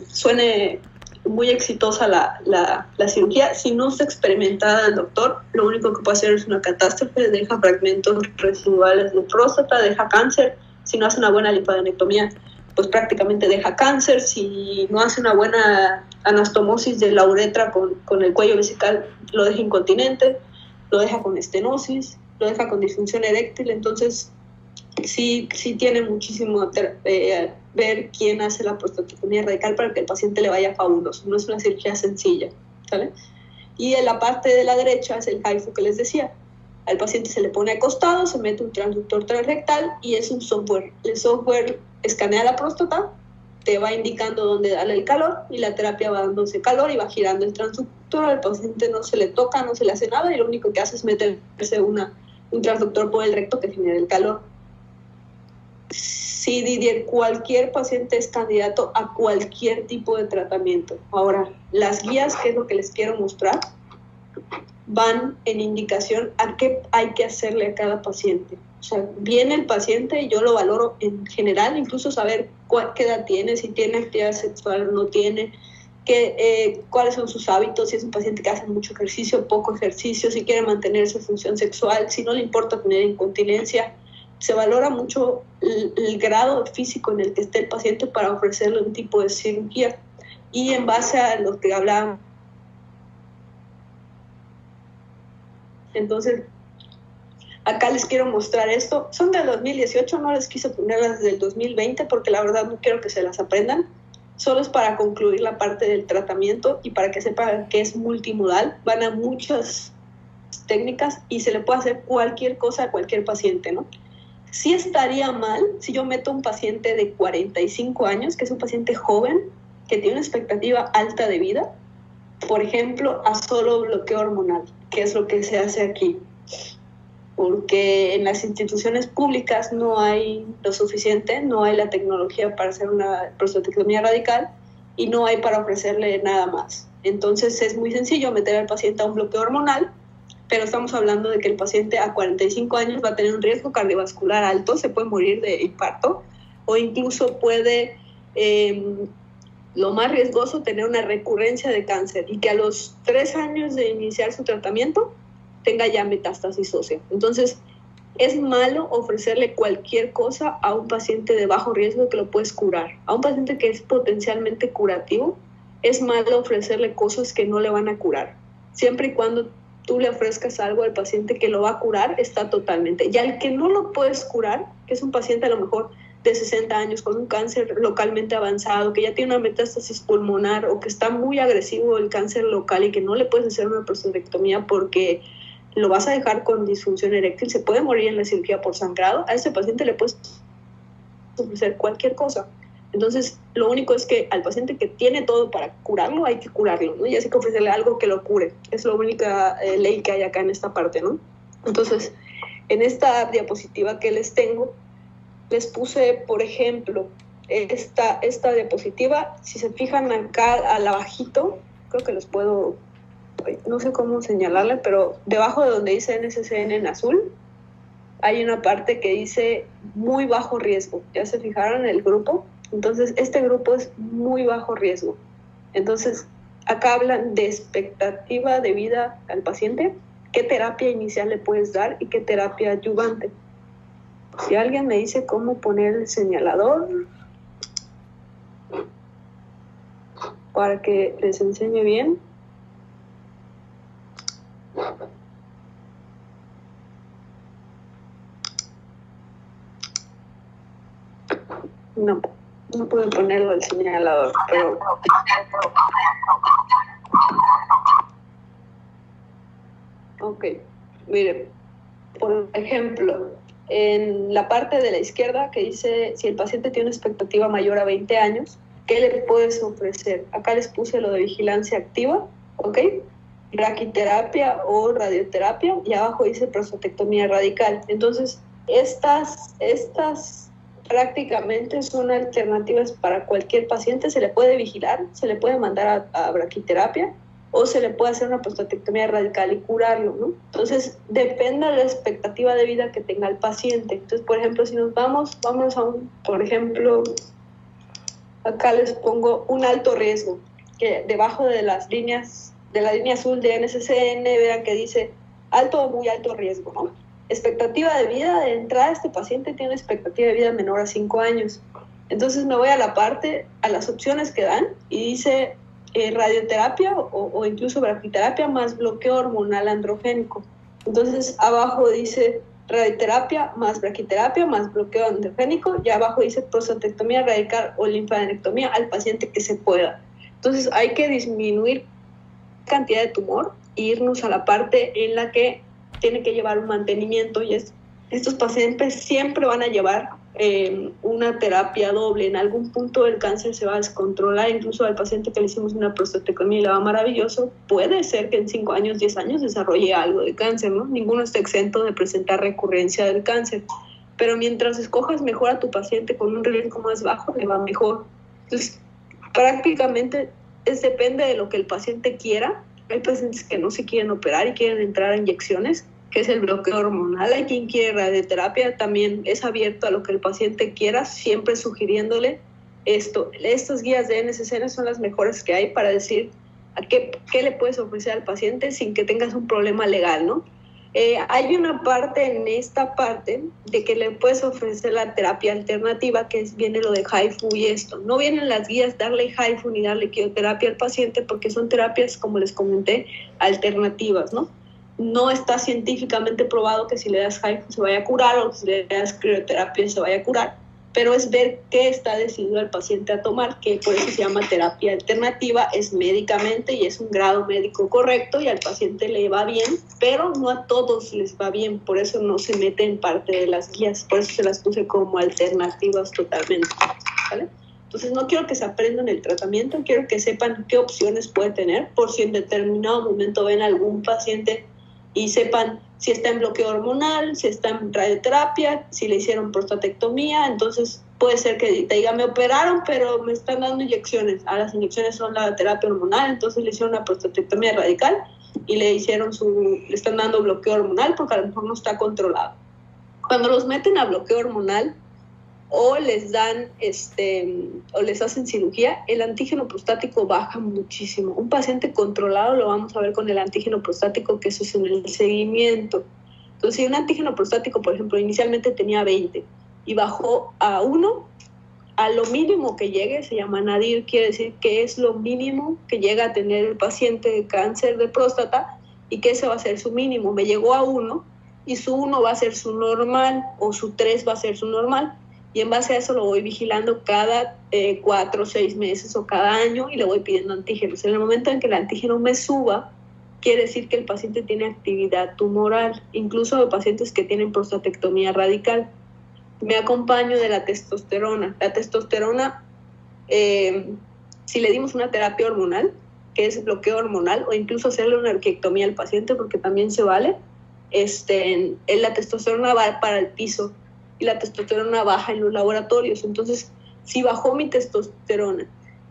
Speaker 1: suene muy exitosa la cirugía. Si no está experimentada el doctor, lo único que puede hacer es una catástrofe, deja fragmentos residuales de próstata, deja cáncer. Si no hace una buena linfadenectomía, pues prácticamente deja cáncer. Si no hace una buena anastomosis de la uretra con el cuello vesical, lo deja incontinente, lo deja con estenosis, lo deja con disfunción eréctil. Entonces, sí tiene muchísimo ver quién hace la prostatectomía radical para que el paciente le vaya fabuloso. No es una cirugía sencilla, ¿sale? Y en la parte de la derecha es el HIFU que les decía. Al paciente se le pone acostado, se mete un transductor transrectal y es un software. El software escanea la próstata, te va indicando dónde darle el calor y la terapia va dándose calor y va girando el transductor. Al paciente no se le toca, no se le hace nada y lo único que hace es meterse un transductor por el recto que genera el calor. Sí, Didier, cualquier paciente es candidato a cualquier tipo de tratamiento. Ahora, las guías, que es lo que les quiero mostrar, van en indicación a qué hay que hacerle a cada paciente. O sea, viene el paciente y yo lo valoro en general, incluso saber qué edad tiene, si tiene actividad sexual o no tiene, cuáles son sus hábitos, si es un paciente que hace mucho ejercicio, poco ejercicio, si quiere mantener su función sexual, si no le importa tener incontinencia. Se valora mucho el grado físico en el que esté el paciente para ofrecerle un tipo de cirugía. Y en base a lo que hablábamos. Entonces, acá les quiero mostrar esto. Son del 2018, no les quise ponerlas del 2020 porque la verdad no quiero que se las aprendan. Solo es para concluir la parte del tratamiento y para que sepan que es multimodal. Van a muchas técnicas y se le puede hacer cualquier cosa a cualquier paciente, ¿no? Sí estaría mal si yo meto a un paciente de 45 años, que es un paciente joven, que tiene una expectativa alta de vida, por ejemplo, a solo bloqueo hormonal, que es lo que se hace aquí. Porque en las instituciones públicas no hay lo suficiente, no hay la tecnología para hacer una prostatectomía radical y no hay para ofrecerle nada más. Entonces es muy sencillo meter al paciente a un bloqueo hormonal, pero estamos hablando de que el paciente a 45 años va a tener un riesgo cardiovascular alto, se puede morir de infarto o incluso puede, lo más riesgoso, tener una recurrencia de cáncer y que a los 3 años de iniciar su tratamiento tenga ya metástasis ósea. Entonces, es malo ofrecerle cualquier cosa a un paciente de bajo riesgo que lo puedes curar. A un paciente que es potencialmente curativo, es malo ofrecerle cosas que no le van a curar. Siempre y cuando tú le ofrezcas algo al paciente que lo va a curar, está totalmente. Y al que no lo puedes curar, que es un paciente a lo mejor de 60 años con un cáncer localmente avanzado, que ya tiene una metástasis pulmonar o que está muy agresivo el cáncer local y que no le puedes hacer una prostatectomía porque lo vas a dejar con disfunción eréctil, se puede morir en la cirugía por sangrado, a ese paciente le puedes ofrecer cualquier cosa. Entonces, lo único es que al paciente que tiene todo para curarlo, hay que curarlo, ¿no? Y así que ofrecerle algo que lo cure. Es la única ley que hay acá en esta parte, ¿no? Entonces, en esta diapositiva que les tengo, les puse, por ejemplo, esta diapositiva. Si se fijan acá al abajito, creo que los puedo, no sé cómo señalarle, pero debajo de donde dice NSCN en azul, hay una parte que dice muy bajo riesgo. ¿Ya se fijaron en el grupo? Entonces, este grupo es muy bajo riesgo. Entonces, acá hablan de expectativa de vida al paciente, qué terapia inicial le puedes dar y qué terapia adyuvante. Si alguien me dice cómo poner el señalador para que les enseñe bien. No puedo ponerlo el señalador, pero ok, miren, por ejemplo, en la parte de la izquierda que dice si el paciente tiene una expectativa mayor a 20 años, ¿qué le puedes ofrecer? Acá les puse lo de vigilancia activa, ¿ok? Braquiterapia o radioterapia, y abajo dice prostatectomía radical. Entonces, estas prácticamente son alternativas para cualquier paciente. Se le puede vigilar, se le puede mandar a braquiterapia o se le puede hacer una prostatectomía radical y curarlo, ¿no? Entonces, depende de la expectativa de vida que tenga el paciente. Entonces, por ejemplo, si nos vamos a por ejemplo, Acá les pongo un alto riesgo, que debajo de las líneas, de la línea azul de NCCN, vean que dice alto o muy alto riesgo, ¿no? Expectativa de vida, de entrada este paciente tiene una expectativa de vida menor a 5 años. Entonces me voy a la parte, a las opciones que dan, y dice radioterapia o incluso braquiterapia más bloqueo hormonal androgénico. Entonces abajo dice radioterapia más braquiterapia más bloqueo androgénico, y abajo dice prostatectomía radical o linfadenectomía al paciente que se pueda. Entonces hay que disminuir la cantidad de tumor e irnos a la parte en la que tiene que llevar un mantenimiento, y estos pacientes siempre van a llevar una terapia doble. En algún punto el cáncer se va a descontrolar, incluso al paciente que le hicimos una prostatectomía y le va maravilloso, puede ser que en 5 años, 10 años desarrolle algo de cáncer, ¿no? Ninguno está exento de presentar recurrencia del cáncer, pero mientras escojas mejor a tu paciente con un riesgo más bajo, le va mejor. Entonces, prácticamente depende de lo que el paciente quiera. Hay pacientes que no se quieren operar y quieren entrar a inyecciones, que es el bloqueo hormonal. Hay quien quiere radioterapia, también es abierto a lo que el paciente quiera, siempre sugiriéndole esto. Estas guías de NCCN son las mejores que hay para decir a qué le puedes ofrecer al paciente sin que tengas un problema legal, ¿no? Hay una parte en esta parte de que le puedes ofrecer la terapia alternativa, que viene lo de HIFU y esto. No vienen las guías darle HIFU ni darle quimioterapia al paciente porque son terapias, como les comenté, alternativas, ¿no? No está científicamente probado que si le das HIFU se vaya a curar o si le das crioterapia se vaya a curar, pero es ver qué está decidido el paciente a tomar, que por eso se llama terapia alternativa, es médicamente y es un grado médico correcto y al paciente le va bien, pero no a todos les va bien, por eso no se mete en parte de las guías, por eso se las puse como alternativas totalmente, ¿vale? Entonces no quiero que se aprendan el tratamiento, quiero que sepan qué opciones puede tener, por si en determinado momento ven algún paciente y sepan si está en bloqueo hormonal, si está en radioterapia, si le hicieron prostatectomía. Entonces puede ser que te diga, me operaron, pero me están dando inyecciones. Las inyecciones son la terapia hormonal, entonces le hicieron una prostatectomía radical y le están dando bloqueo hormonal porque a lo mejor no está controlado. Cuando los meten a bloqueo hormonal o les dan o les hacen cirugía, el antígeno prostático baja muchísimo. Un paciente controlado lo vamos a ver con el antígeno prostático, que eso es en el seguimiento. Entonces, si un antígeno prostático, por ejemplo, inicialmente tenía 20 y bajó a 1, a lo mínimo que llegue, se llama nadir, quiere decir que es lo mínimo que llega a tener el paciente de cáncer de próstata y que ese va a ser su mínimo. Me llegó a 1 y su 1 va a ser su normal o su 3 va a ser su normal. Y en base a eso lo voy vigilando cada 4 o 6 meses o cada año y le voy pidiendo antígenos. En el momento en que el antígeno me suba, quiere decir que el paciente tiene actividad tumoral, incluso de pacientes que tienen prostatectomía radical. Me acompaño de la testosterona. La testosterona, si le dimos una terapia hormonal, que es bloqueo hormonal, o incluso hacerle una orquiectomía al paciente, porque también se vale, la testosterona va para el piso y la testosterona baja en los laboratorios. Entonces, si bajó mi testosterona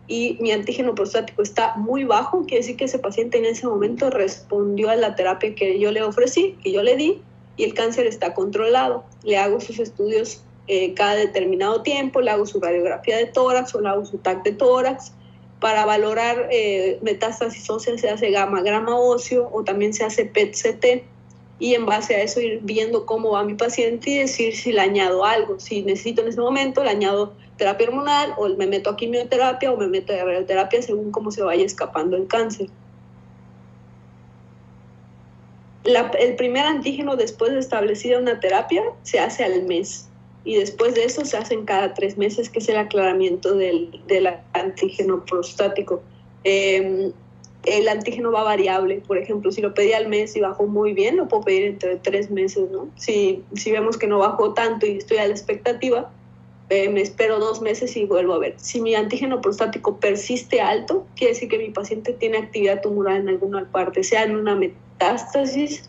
Speaker 1: y mi antígeno prostático está muy bajo, quiere decir que ese paciente en ese momento respondió a la terapia que yo le ofrecí, que yo le di, y el cáncer está controlado. Le hago sus estudios cada determinado tiempo, le hago su radiografía de tórax o le hago su TAC de tórax. Para valorar metástasis ósea se hace grama óseo o también se hace PET-CT. Y en base a eso ir viendo cómo va mi paciente y decir si le añado algo. Si necesito en ese momento, le añado terapia hormonal o me meto a quimioterapia o me meto a radioterapia según cómo se vaya escapando el cáncer. El primer antígeno después de establecida una terapia se hace al mes y después de eso se hacen cada 3 meses, que es el aclaramiento del antígeno prostático. El antígeno va variable. Por ejemplo, si lo pedí al mes y bajó muy bien, lo puedo pedir entre 3 meses, ¿no? Si vemos que no bajó tanto y estoy a la expectativa, me espero 2 meses y vuelvo a ver. Si mi antígeno prostático persiste alto, quiere decir que mi paciente tiene actividad tumoral en alguna parte, sea en una metástasis,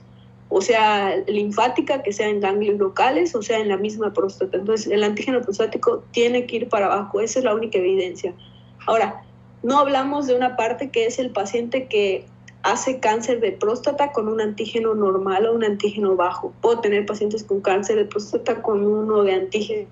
Speaker 1: o sea linfática, que sea en ganglios locales, o sea en la misma próstata. Entonces, el antígeno prostático tiene que ir para abajo. Esa es la única evidencia. Ahora, no hablamos de una parte que es el paciente que hace cáncer de próstata con un antígeno normal o un antígeno bajo. Puedo tener pacientes con cáncer de próstata con uno de antígeno.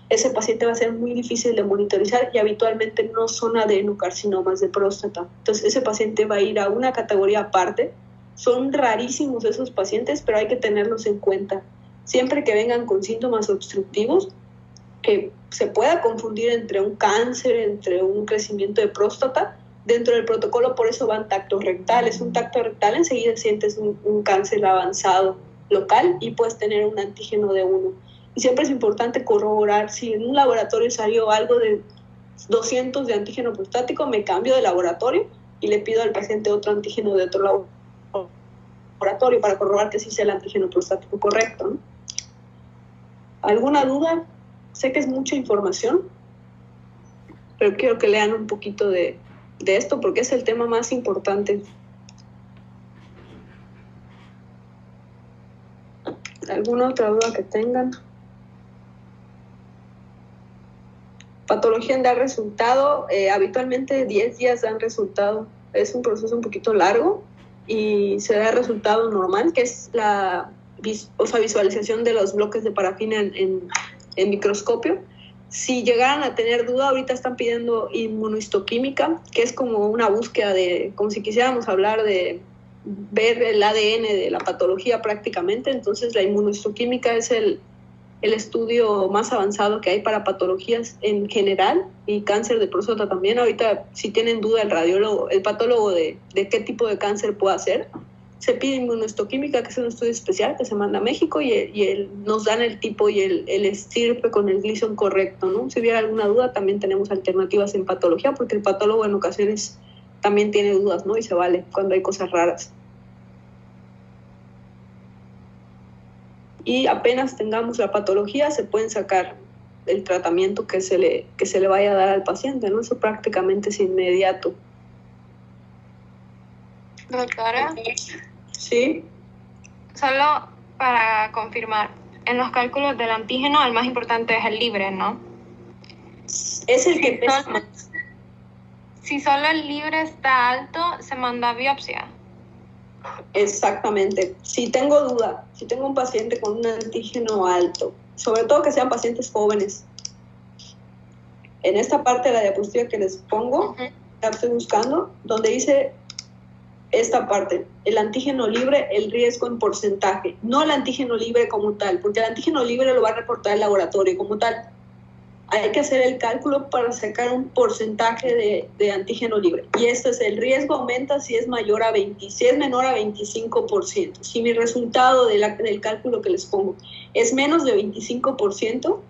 Speaker 1: Ese paciente va a ser muy difícil de monitorizar y habitualmente no son adenocarcinomas de próstata. Entonces ese paciente va a ir a una categoría aparte. Son rarísimos esos pacientes, pero hay que tenerlos en cuenta. Siempre que vengan con síntomas obstructivos, que se pueda confundir entre un cáncer, entre un crecimiento de próstata, dentro del protocolo por eso van tactos rectales. Un tacto rectal enseguida sientes un cáncer avanzado local y puedes tener un antígeno de 1. Y siempre es importante corroborar. Si en un laboratorio salió algo de 200 de antígeno prostático, me cambio de laboratorio y le pido al paciente otro antígeno de otro laboratorio para corroborar que sí sea el antígeno prostático correcto, ¿no? ¿Alguna duda? Sé que es mucha información, pero quiero que lean un poquito de esto porque es el tema más importante. ¿Alguna otra duda que tengan? Patología en dar resultado, habitualmente 10 días dan resultado. Es un proceso un poquito largo y se da resultado normal, que es la visualización de los bloques de parafina en microscopio. Si llegaran a tener duda, ahorita están pidiendo inmunohistoquímica, que es como una búsqueda de, como si quisiéramos hablar de ver el ADN de la patología prácticamente. Entonces la inmunohistoquímica es el estudio más avanzado que hay para patologías en general y cáncer de próstata también. Ahorita, si tienen duda, el radiólogo, el patólogo de qué tipo de cáncer puede hacer, se pide inmunohistoquímica, que es un estudio especial que se manda a México y nos dan el tipo y el estirpe con el Gleason correcto, ¿no? Si hubiera alguna duda, también tenemos alternativas en patología, porque el patólogo en ocasiones también tiene dudas, ¿no? Y se vale cuando hay cosas raras. Y apenas tengamos la patología, se pueden sacar el tratamiento que se le vaya a dar al paciente, ¿no? Eso prácticamente es inmediato.
Speaker 3: Doctora,
Speaker 1: ¿Sí?
Speaker 3: solo para confirmar, en los cálculos del antígeno el más importante es el libre, ¿no?
Speaker 1: Es el que pesa
Speaker 3: solo-
Speaker 1: más.
Speaker 3: Si solo el libre está alto, se manda a biopsia.
Speaker 1: Exactamente. Si tengo duda, si tengo un paciente con un antígeno alto, sobre todo que sean pacientes jóvenes, en esta parte de la diapositiva que les pongo, la estoy buscando, donde dice esta parte, el antígeno libre, el riesgo en porcentaje, no el antígeno libre como tal, porque el antígeno libre lo va a reportar el laboratorio como tal. Hay que hacer el cálculo para sacar un porcentaje de antígeno libre. Y este es el riesgo, aumenta si es menor a 25%. Si mi resultado del cálculo que les pongo es menos de 25%,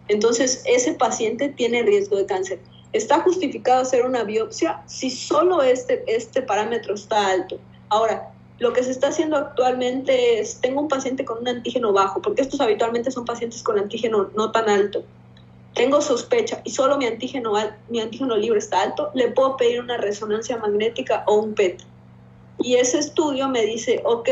Speaker 1: entonces ese paciente tiene riesgo de cáncer. Está justificado hacer una biopsia si solo este parámetro está alto. Ahora, lo que se está haciendo actualmente es, tengo un paciente con un antígeno bajo, porque estos habitualmente son pacientes con antígeno no tan alto. Tengo sospecha y solo mi antígeno libre está alto, le puedo pedir una resonancia magnética o un PET. Y ese estudio me dice, ok,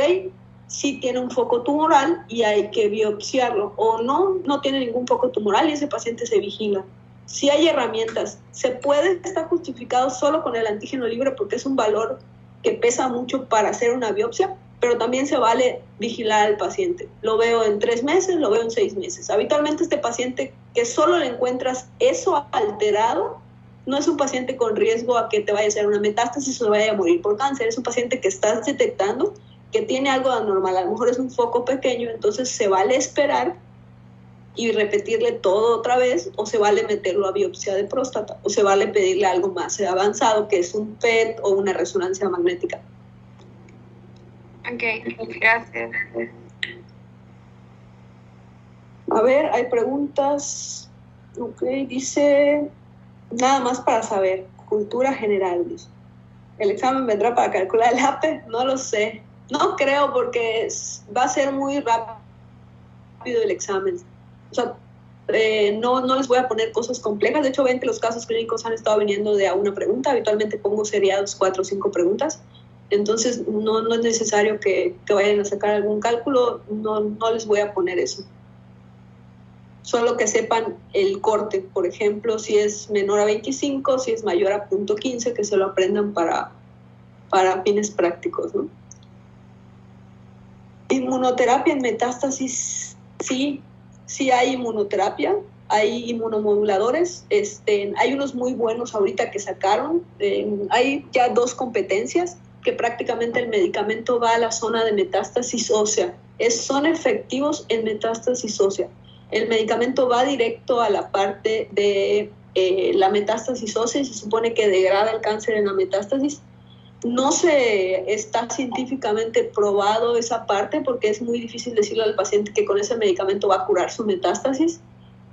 Speaker 1: sí tiene un foco tumoral y hay que biopsiarlo, o no tiene ningún foco tumoral y ese paciente se vigila. Si hay herramientas, se puede estar justificado solo con el antígeno libre porque es un valor que pesa mucho para hacer una biopsia, pero también se vale vigilar al paciente. Lo veo en 3 meses, lo veo en 6 meses. Habitualmente este paciente que solo le encuentras eso alterado, no es un paciente con riesgo a que te vaya a hacer una metástasis o vaya a morir por cáncer. Es un paciente que estás detectando que tiene algo anormal. A lo mejor es un foco pequeño, entonces se vale esperar y repetirle todo otra vez, o se vale meterlo a biopsia de próstata, o se vale pedirle algo más avanzado, que es un PET o una resonancia magnética.
Speaker 3: Ok, gracias.
Speaker 1: A ver, hay preguntas. Ok, dice, nada más para saber, cultura general, dice. ¿El examen vendrá para calcular el APE? No lo sé. No creo, porque va a ser muy rápido el examen. O sea, no les voy a poner cosas complejas. De hecho, ven que los casos clínicos han estado viniendo de a una pregunta. Habitualmente pongo seriados 4 o 5 preguntas. Entonces, no es necesario que vayan a sacar algún cálculo. No les voy a poner eso. Solo que sepan el corte, por ejemplo, si es menor a 25, si es mayor a .15, que se lo aprendan para para fines prácticos, ¿no? Inmunoterapia en metástasis, sí hay inmunoterapia, hay inmunomoduladores, hay unos muy buenos ahorita que sacaron, hay ya 2 competencias que prácticamente el medicamento va a la zona de metástasis ósea, son efectivos en metástasis ósea. El medicamento va directo a la parte de la metástasis ósea y se supone que degrada el cáncer en la metástasis. No se está científicamente probado esa parte porque es muy difícil decirle al paciente que con ese medicamento va a curar su metástasis,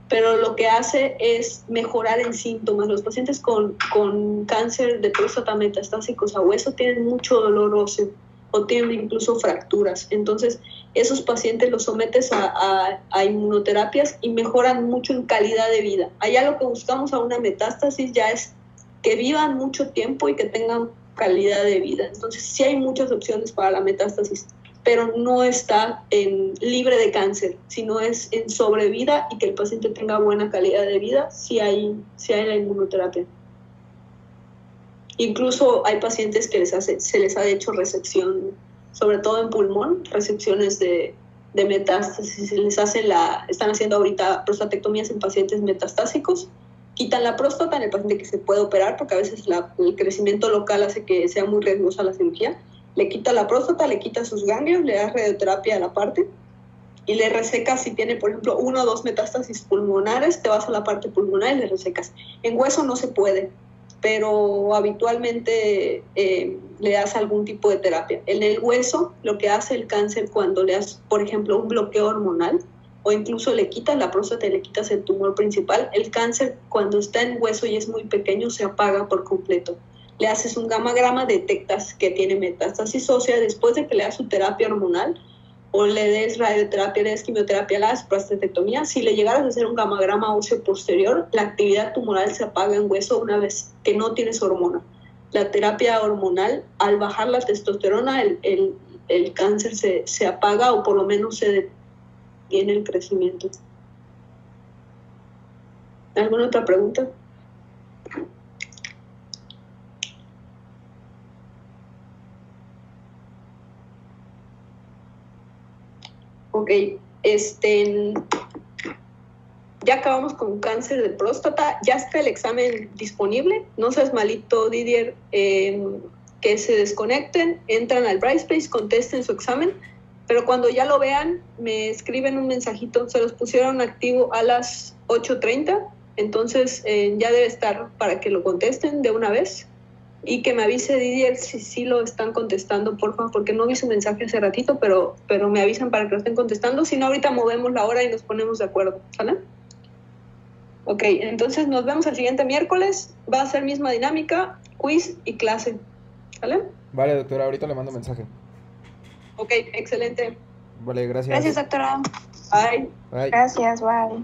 Speaker 1: pero lo que hace es mejorar en síntomas. Los pacientes con cáncer de próstata metastásicos a hueso tienen mucho dolor óseo o tienen incluso fracturas. Entonces, esos pacientes los sometes a inmunoterapias y mejoran mucho en calidad de vida. Allá lo que buscamos a una metástasis ya es que vivan mucho tiempo y que tengan calidad de vida. Entonces, sí hay muchas opciones para la metástasis, pero no está libre de cáncer, sino es en sobrevida y que el paciente tenga buena calidad de vida, sí hay la inmunoterapia. Incluso hay pacientes que se les ha hecho resección, sobre todo en pulmón, resecciones de metástasis, están haciendo ahorita prostatectomías en pacientes metastásicos, quitan la próstata en el paciente que se puede operar, porque a veces el crecimiento local hace que sea muy riesgosa la cirugía, le quita la próstata, le quita sus ganglios, le da radioterapia a la parte y le resecas si tiene, por ejemplo, 1 o 2 metástasis pulmonares, te vas a la parte pulmonar y le resecas. En hueso no se puede, pero habitualmente le das algún tipo de terapia. En el hueso, lo que hace el cáncer cuando le das, por ejemplo, un bloqueo hormonal, o incluso le quitas la próstata y le quitas el tumor principal, el cáncer cuando está en hueso y es muy pequeño se apaga por completo. Le haces un gamagrama, detectas que tiene metástasis ósea después de que le das su terapia hormonal o le des radioterapia, le des quimioterapia, le das prostatectomía. Si le llegaras a hacer un gamagrama óseo posterior, la actividad tumoral se apaga en hueso una vez que no tienes hormona. La terapia hormonal, al bajar la testosterona, el cáncer se apaga o por lo menos se detiene el crecimiento. ¿Alguna otra pregunta? Ok, ya acabamos con cáncer de próstata, ya está el examen disponible, no seas malito, Didier, que se desconecten, entran al Brightspace, contesten su examen, pero cuando ya lo vean, me escriben un mensajito, se los pusieron activo a las 8:30, entonces ya debe estar para que lo contesten de una vez. Y que me avise Didier si sí lo están contestando, por favor, porque no vi su mensaje hace ratito, pero me avisan para que lo estén contestando. Si no, ahorita movemos la hora y nos ponemos de acuerdo, ¿sale? Ok, entonces nos vemos el siguiente miércoles. Va a ser misma dinámica, quiz y clase, ¿sale?
Speaker 5: Vale, doctora, ahorita le mando mensaje.
Speaker 1: Ok, excelente.
Speaker 5: Vale, gracias.
Speaker 2: Gracias, doctora.
Speaker 1: Bye.
Speaker 5: Bye.
Speaker 2: Gracias, bye.